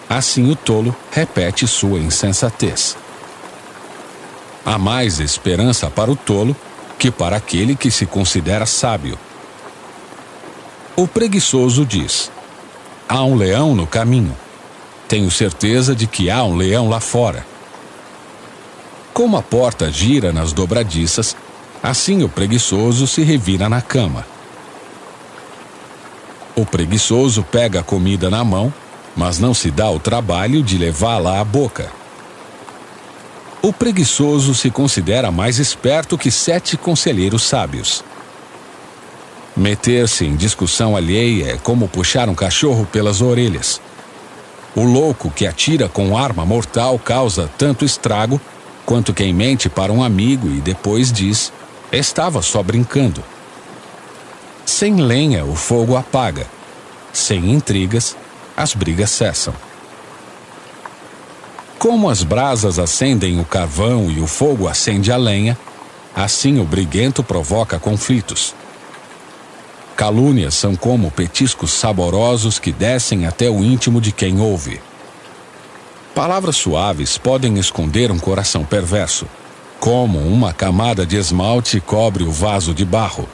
assim o tolo repete sua insensatez. Há mais esperança para o tolo que para aquele que se considera sábio. O preguiçoso diz: há um leão no caminho. Tenho certeza de que há um leão lá fora. Como a porta gira nas dobradiças, assim o preguiçoso se revira na cama. O preguiçoso pega a comida na mão, mas não se dá o trabalho de levá-la à boca. O preguiçoso se considera mais esperto que 7 conselheiros sábios. Meter-se em discussão alheia é como puxar um cachorro pelas orelhas. O louco que atira com arma mortal causa tanto estrago quanto quem mente para um amigo e depois diz: estava só brincando. Sem lenha o fogo apaga. Sem intrigas, as brigas cessam. Como as brasas acendem o carvão e o fogo acende a lenha, assim o briguento provoca conflitos. Calúnias são como petiscos saborosos que descem até o íntimo de quem ouve. Palavras suaves podem esconder um coração perverso, como uma camada de esmalte cobre o vaso de barro.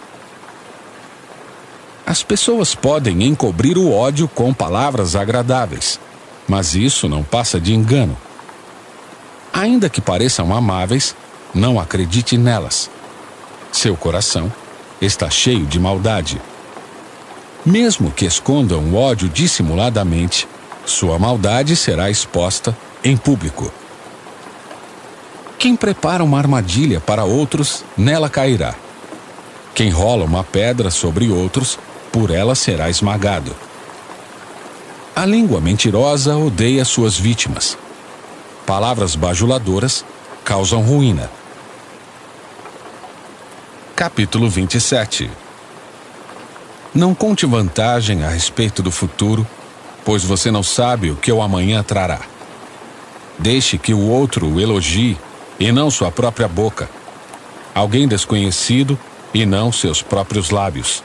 As pessoas podem encobrir o ódio com palavras agradáveis, mas isso não passa de engano. Ainda que pareçam amáveis, não acredite nelas. Seu coração está cheio de maldade. Mesmo que escondam o ódio dissimuladamente, sua maldade será exposta em público. Quem prepara uma armadilha para outros, nela cairá. Quem rola uma pedra sobre outros, por ela será esmagado. A língua mentirosa odeia suas vítimas. Palavras bajuladoras causam ruína. Capítulo 27. Não conte vantagem a respeito do futuro, pois você não sabe o que o amanhã trará. Deixe que o outro o elogie e não sua própria boca. Alguém desconhecido e não seus próprios lábios.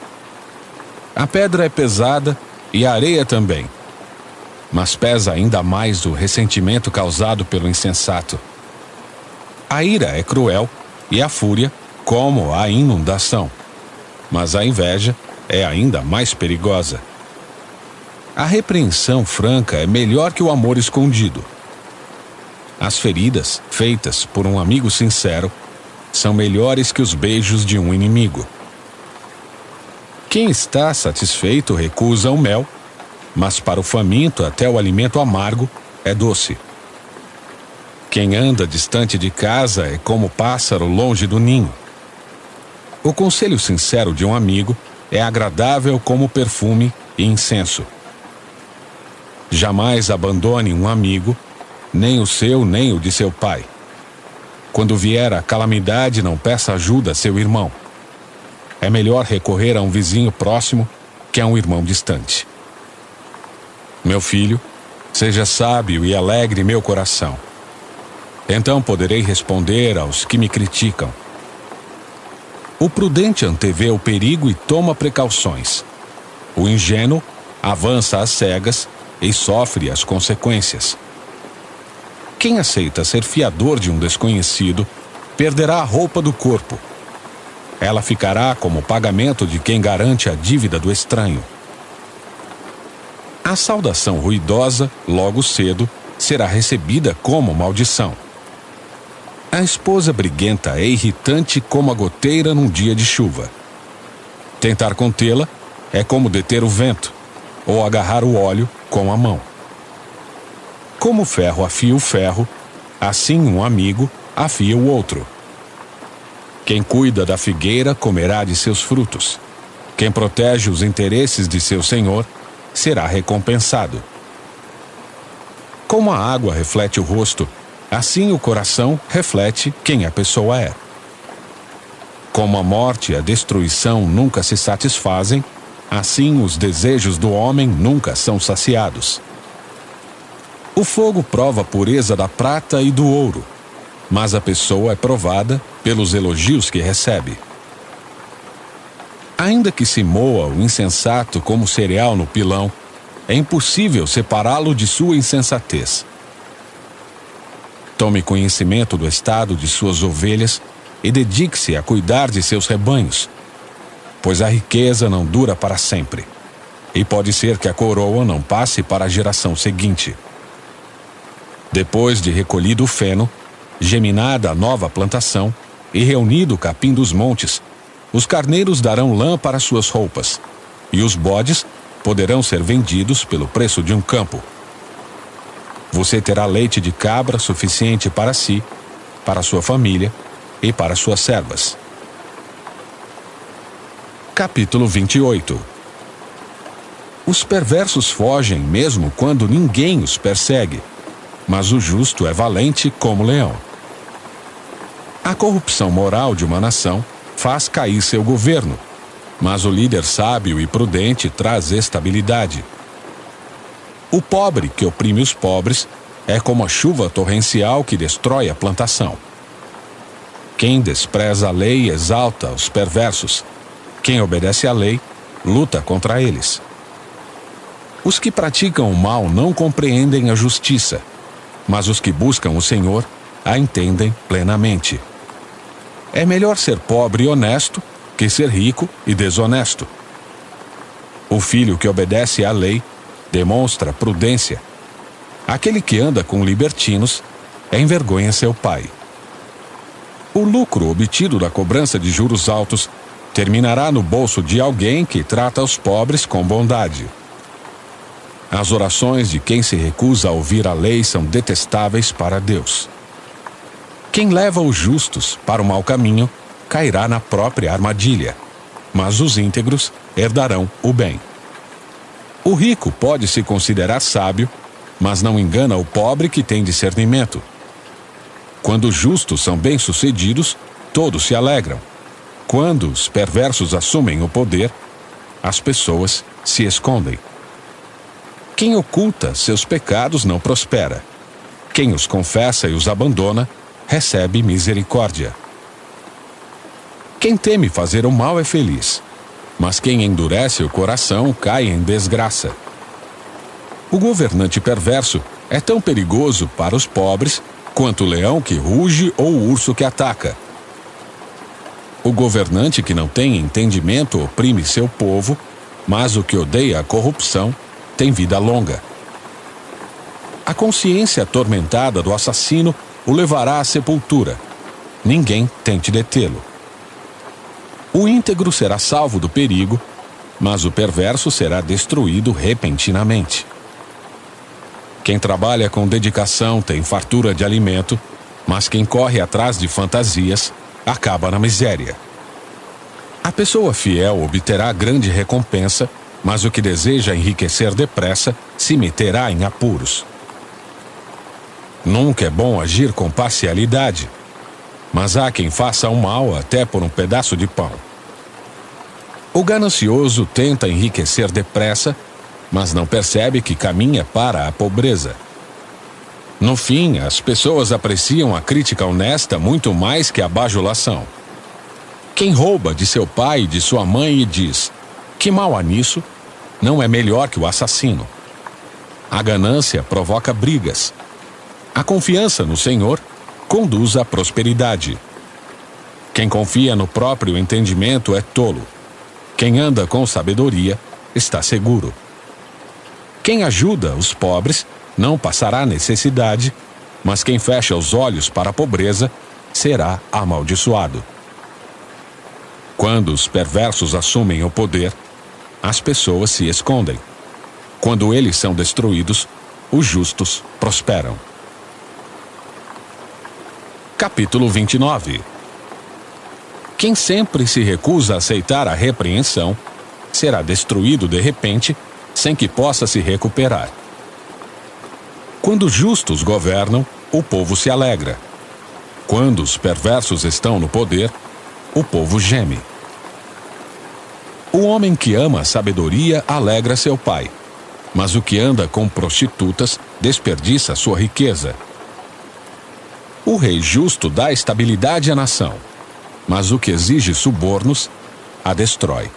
A pedra é pesada e a areia também, mas pesa ainda mais o ressentimento causado pelo insensato. A ira é cruel e a fúria como a inundação, mas a inveja é ainda mais perigosa. A repreensão franca é melhor que o amor escondido. As feridas feitas por um amigo sincero são melhores que os beijos de um inimigo. Quem está satisfeito recusa o mel, mas para o faminto até o alimento amargo é doce. Quem anda distante de casa é como pássaro longe do ninho. O conselho sincero de um amigo é agradável como perfume e incenso. Jamais abandone um amigo, nem o seu nem o de seu pai. Quando vier a calamidade, não peça ajuda a seu irmão. É melhor recorrer a um vizinho próximo que a um irmão distante. Meu filho, seja sábio e alegre meu coração. Então poderei responder aos que me criticam. O prudente antevê o perigo e toma precauções. O ingênuo avança às cegas e sofre as consequências. Quem aceita ser fiador de um desconhecido perderá a roupa do corpo. Ela ficará como pagamento de quem garante a dívida do estranho. A saudação ruidosa, logo cedo, será recebida como maldição. A esposa briguenta é irritante como a goteira num dia de chuva. Tentar contê-la é como deter o vento, ou agarrar o óleo com a mão. Como o ferro afia o ferro, assim um amigo afia o outro. Quem cuida da figueira comerá de seus frutos. Quem protege os interesses de seu senhor será recompensado. Como a água reflete o rosto, assim o coração reflete quem a pessoa é. Como a morte e a destruição nunca se satisfazem, assim os desejos do homem nunca são saciados. O fogo prova a pureza da prata e do ouro, mas a pessoa é provada pelos elogios que recebe. Ainda que se moa o insensato como cereal no pilão, é impossível separá-lo de sua insensatez. Tome conhecimento do estado de suas ovelhas e dedique-se a cuidar de seus rebanhos, pois a riqueza não dura para sempre, e pode ser que a coroa não passe para a geração seguinte. Depois de recolhido o feno, geminada a nova plantação e reunido o capim dos montes, os carneiros darão lã para suas roupas, e os bodes poderão ser vendidos pelo preço de um campo. Você terá leite de cabra suficiente para si, para sua família e para suas servas. Capítulo 28. Os perversos fogem mesmo quando ninguém os persegue, mas o justo é valente como leão. A corrupção moral de uma nação faz cair seu governo, mas o líder sábio e prudente traz estabilidade. O pobre que oprime os pobres é como a chuva torrencial que destrói a plantação. Quem despreza a lei exalta os perversos. Quem obedece à lei luta contra eles. Os que praticam o mal não compreendem a justiça, mas os que buscam o Senhor a entendem plenamente. É melhor ser pobre e honesto que ser rico e desonesto. O filho que obedece à lei demonstra prudência. Aquele que anda com libertinos envergonha seu pai. O lucro obtido da cobrança de juros altos terminará no bolso de alguém que trata os pobres com bondade. As orações de quem se recusa a ouvir a lei são detestáveis para Deus. Quem leva os justos para o mau caminho cairá na própria armadilha, mas os íntegros herdarão o bem. O rico pode se considerar sábio, mas não engana o pobre que tem discernimento. Quando os justos são bem-sucedidos, todos se alegram. Quando os perversos assumem o poder, as pessoas se escondem. Quem oculta seus pecados não prospera. Quem os confessa e os abandona, recebe misericórdia. Quem teme fazer o mal é feliz, mas quem endurece o coração cai em desgraça. O governante perverso é tão perigoso para os pobres quanto o leão que ruge ou o urso que ataca. O governante que não tem entendimento oprime seu povo, mas o que odeia a corrupção tem vida longa. A consciência atormentada do assassino o levará à sepultura. Ninguém tente detê-lo. O íntegro será salvo do perigo, mas o perverso será destruído repentinamente. Quem trabalha com dedicação tem fartura de alimento, mas quem corre atrás de fantasias acaba na miséria. A pessoa fiel obterá grande recompensa, mas o que deseja enriquecer depressa se meterá em apuros. Nunca é bom agir com parcialidade, mas há quem faça o mal até por um pedaço de pão. O ganancioso tenta enriquecer depressa, mas não percebe que caminha para a pobreza. No fim, as pessoas apreciam a crítica honesta muito mais que a bajulação. Quem rouba de seu pai e de sua mãe e diz: "Que mal há nisso?", não é melhor que o assassino. A ganância provoca brigas. A confiança no Senhor conduz à prosperidade. Quem confia no próprio entendimento é tolo. Quem anda com sabedoria está seguro. Quem ajuda os pobres não passará necessidade, mas quem fecha os olhos para a pobreza será amaldiçoado. Quando os perversos assumem o poder, as pessoas se escondem. Quando eles são destruídos, os justos prosperam. Capítulo 29. Quem sempre se recusa a aceitar a repreensão será destruído de repente, sem que possa se recuperar. Quando os justos governam, o povo se alegra. Quando os perversos estão no poder, o povo geme. O homem que ama a sabedoria alegra seu pai, mas o que anda com prostitutas desperdiça sua riqueza. O rei justo dá estabilidade à nação, mas o que exige subornos a destrói.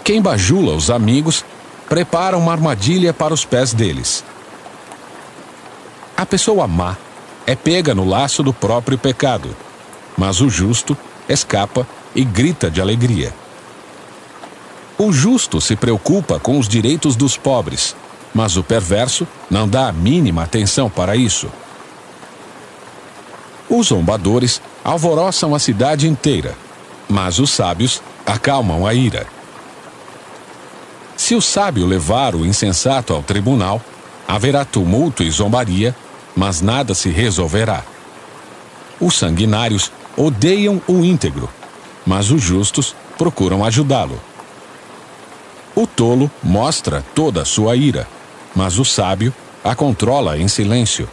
Quem bajula os amigos prepara uma armadilha para os pés deles. A pessoa má é pega no laço do próprio pecado, mas o justo escapa e grita de alegria. O justo se preocupa com os direitos dos pobres, mas o perverso não dá a mínima atenção para isso. Os zombadores alvoroçam a cidade inteira, mas os sábios acalmam a ira. Se o sábio levar o insensato ao tribunal, haverá tumulto e zombaria, mas nada se resolverá. Os sanguinários odeiam o íntegro, mas os justos procuram ajudá-lo. O tolo mostra toda a sua ira, mas o sábio a controla em silêncio.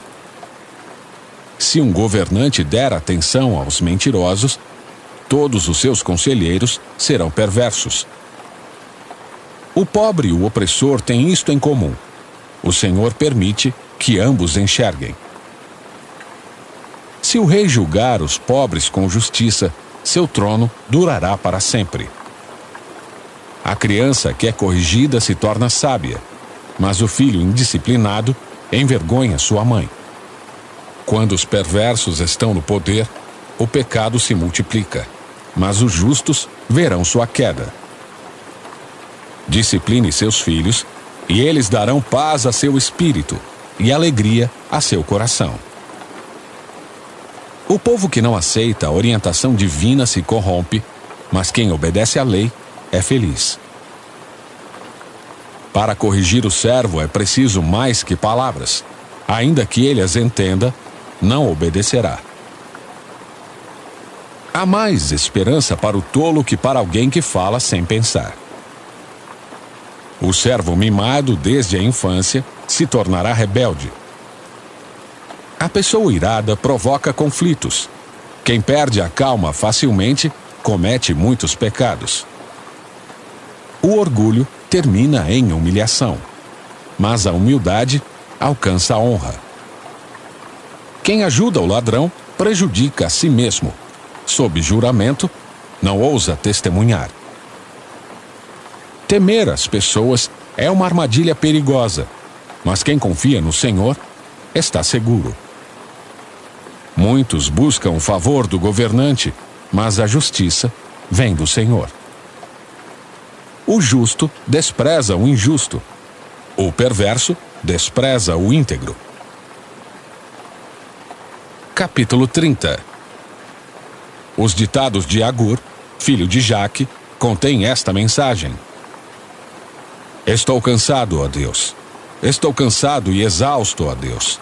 Se um governante der atenção aos mentirosos, todos os seus conselheiros serão perversos. O pobre e o opressor têm isto em comum: o Senhor permite que ambos enxerguem. Se o rei julgar os pobres com justiça, seu trono durará para sempre. A criança que é corrigida se torna sábia, mas o filho indisciplinado envergonha sua mãe. Quando os perversos estão no poder, o pecado se multiplica, mas os justos verão sua queda. Discipline seus filhos, e eles darão paz a seu espírito e alegria a seu coração. O povo que não aceita a orientação divina se corrompe, mas quem obedece à lei é feliz. Para corrigir o servo é preciso mais que palavras. Ainda que ele as entenda, não obedecerá. Há mais esperança para o tolo que para alguém que fala sem pensar. O servo mimado desde a infância se tornará rebelde. A pessoa irada provoca conflitos. Quem perde a calma facilmente comete muitos pecados. O orgulho termina em humilhação, mas a humildade alcança a honra. Quem ajuda o ladrão prejudica a si mesmo. Sob juramento, não ousa testemunhar. Temer as pessoas é uma armadilha perigosa, mas quem confia no Senhor está seguro. Muitos buscam o favor do governante, mas a justiça vem do Senhor. O justo despreza o injusto. O perverso despreza o íntegro. Capítulo 30. Os ditados de Agur, filho de Jaque, contêm esta mensagem: Estou cansado, ó Deus. Estou cansado e exausto, ó Deus.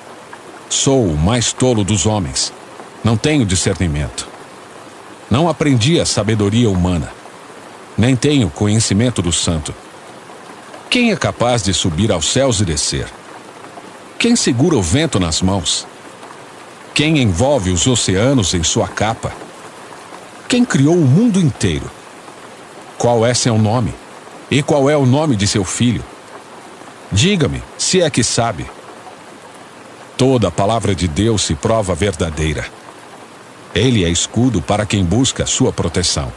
Sou o mais tolo dos homens. Não tenho discernimento. Não aprendi a sabedoria humana. Nem tenho conhecimento do santo. Quem é capaz de subir aos céus e descer? Quem segura o vento nas mãos? Quem envolve os oceanos em sua capa? Quem criou o mundo inteiro? Qual é seu nome? E qual é o nome de seu filho? Diga-me, se é que sabe. Toda a palavra de Deus se prova verdadeira. Ele é escudo para quem busca a sua proteção.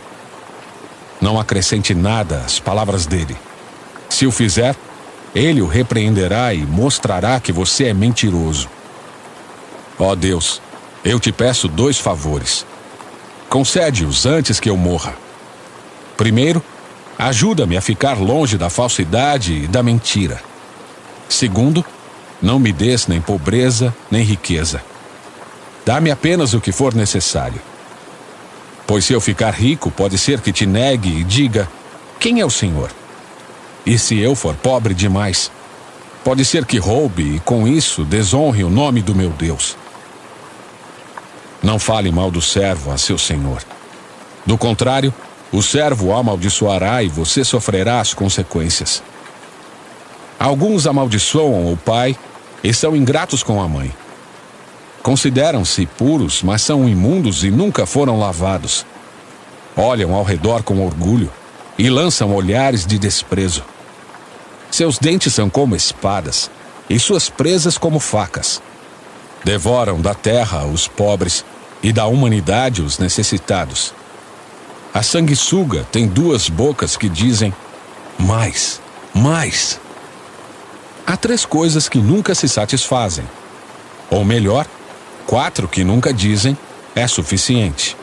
Não acrescente nada às palavras dele. Se o fizer, ele o repreenderá e mostrará que você é mentiroso. Ó Deus, eu te peço 2 favores. Concede-os antes que eu morra. Primeiro, ajuda-me a ficar longe da falsidade e da mentira. Segundo, não me des nem pobreza nem riqueza. Dá-me apenas o que for necessário. Pois se eu ficar rico, pode ser que te negue e diga: quem é o Senhor? E se eu for pobre demais, pode ser que roube e com isso desonre o nome do meu Deus. Não fale mal do servo a seu senhor. Do contrário, o servo o amaldiçoará e você sofrerá as consequências. Alguns amaldiçoam o pai e são ingratos com a mãe. Consideram-se puros, mas são imundos e nunca foram lavados. Olham ao redor com orgulho e lançam olhares de desprezo. Seus dentes são como espadas e suas presas como facas. Devoram da terra os pobres e da humanidade os necessitados. A sanguessuga tem 2 bocas que dizem: mais, mais. Há 3 coisas que nunca se satisfazem. Ou melhor, 4 que nunca dizem: é suficiente.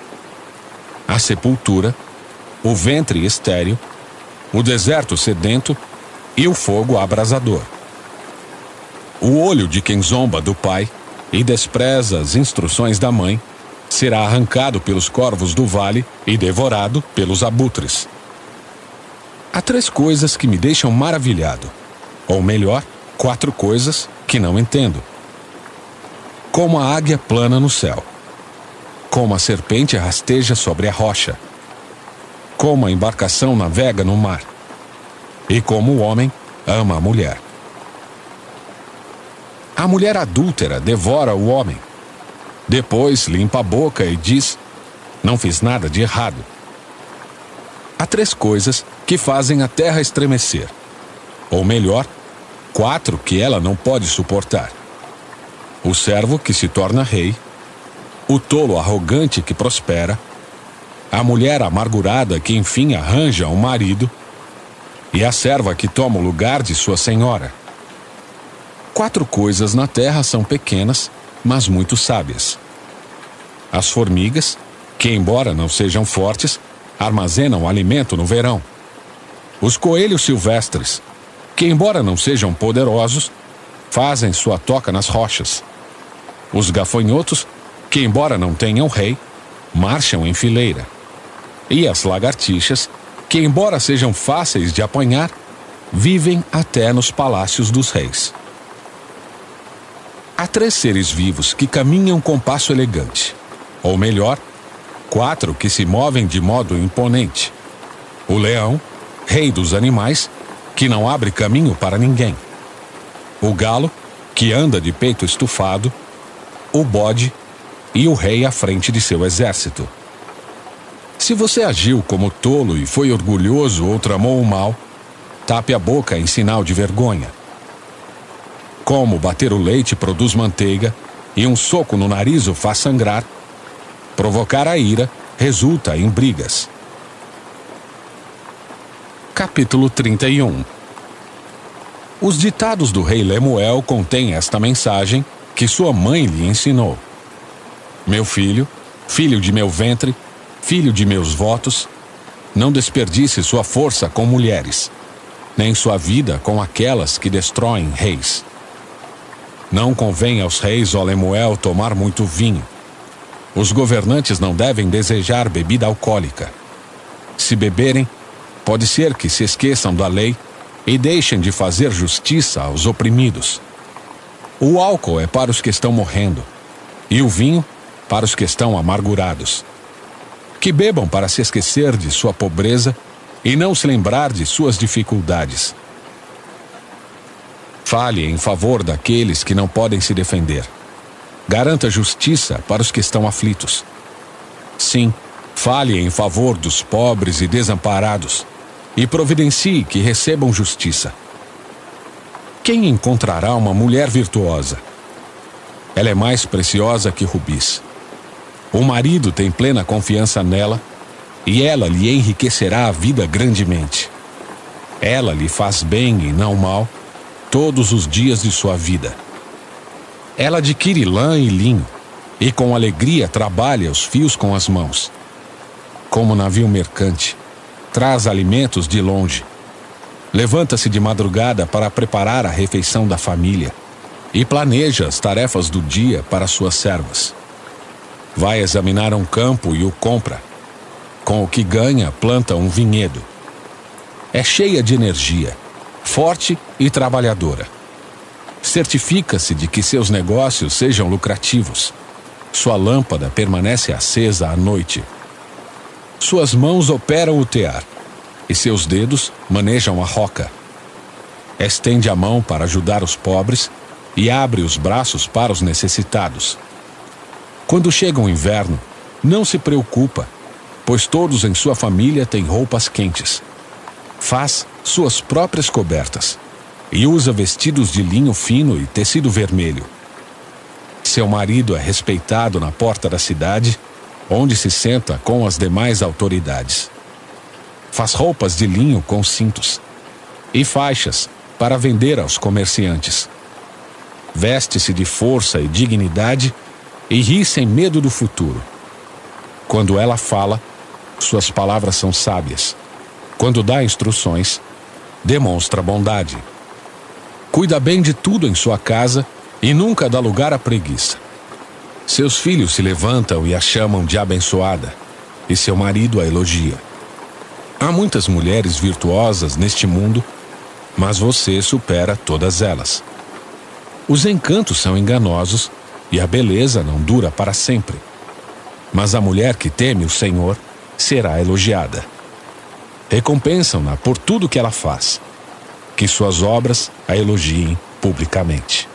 A sepultura, o ventre estéril, o deserto sedento e o fogo abrasador. O olho de quem zomba do pai e despreza as instruções da mãe será arrancado pelos corvos do vale e devorado pelos abutres. Há 3 coisas que me deixam maravilhado. Ou melhor, 4 coisas que não entendo. Como a águia plana no céu. Como a serpente rasteja sobre a rocha. Como a embarcação navega no mar. E como o homem ama a mulher. A mulher adúltera devora o homem. Depois limpa a boca e diz: não fiz nada de errado. Há 3 coisas que fazem a terra estremecer. Ou melhor, 4 que ela não pode suportar. O servo que se torna rei, o tolo arrogante que prospera, a mulher amargurada que enfim arranja um marido, e a serva que toma o lugar de sua senhora. 4 coisas na terra são pequenas, mas muito sábias. As formigas, que embora não sejam fortes, armazenam alimento no verão. Os coelhos silvestres, que embora não sejam poderosos, fazem sua toca nas rochas. Os gafanhotos, que embora não tenham rei, marcham em fileira. E as lagartixas, que embora sejam fáceis de apanhar, vivem até nos palácios dos reis. Há 3 seres vivos que caminham com passo elegante. Ou melhor, 4 que se movem de modo imponente. O leão, rei dos animais, que não abre caminho para ninguém. O galo, que anda de peito estufado. O bode e o rei à frente de seu exército. Se você agiu como tolo e foi orgulhoso ou tramou o mal, tape a boca em sinal de vergonha. Como bater o leite produz manteiga e um soco no nariz o faz sangrar, provocar a ira resulta em brigas. Capítulo 31. Os ditados do rei Lemuel contêm esta mensagem que sua mãe lhe ensinou: meu filho, filho de meu ventre, filho de meus votos, não desperdice sua força com mulheres, nem sua vida com aquelas que destroem reis. Não convém aos reis, ó Lemuel, tomar muito vinho. Os governantes não devem desejar bebida alcoólica. Se beberem, pode ser que se esqueçam da lei e deixem de fazer justiça aos oprimidos. O álcool é para os que estão morrendo, e o vinho para os que estão amargurados. Que bebam para se esquecer de sua pobreza e não se lembrar de suas dificuldades. Fale em favor daqueles que não podem se defender. Garanta justiça para os que estão aflitos. Sim, fale em favor dos pobres e desamparados, e providencie que recebam justiça. Quem encontrará uma mulher virtuosa? Ela é mais preciosa que rubis. O marido tem plena confiança nela, e ela lhe enriquecerá a vida grandemente. Ela lhe faz bem e não mal, todos os dias de sua vida. Ela adquire lã e linho, e com alegria trabalha os fios com as mãos. Como navio mercante, traz alimentos de longe. Levanta-se de madrugada para preparar a refeição da família e planeja as tarefas do dia para suas servas. Vai examinar um campo e o compra. Com o que ganha, planta um vinhedo. É cheia de energia, forte e trabalhadora. Certifica-se de que seus negócios sejam lucrativos. Sua lâmpada permanece acesa à noite. Suas mãos operam o tear e seus dedos manejam a roca. Estende a mão para ajudar os pobres e abre os braços para os necessitados. Quando chega o inverno, não se preocupa, pois todos em sua família têm roupas quentes. Faz suas próprias cobertas e usa vestidos de linho fino e tecido vermelho. Seu marido é respeitado na porta da cidade, onde se senta com as demais autoridades. Faz roupas de linho com cintos e faixas para vender aos comerciantes. Veste-se de força e dignidade e ri sem medo do futuro. Quando ela fala, suas palavras são sábias. Quando dá instruções, demonstra bondade. Cuida bem de tudo em sua casa e nunca dá lugar à preguiça. Seus filhos se levantam e a chamam de abençoada, e seu marido a elogia. Há muitas mulheres virtuosas neste mundo, mas você supera todas elas. Os encantos são enganosos e a beleza não dura para sempre. Mas a mulher que teme o Senhor será elogiada. Recompensam-na por tudo que ela faz. Que suas obras a elogiem publicamente.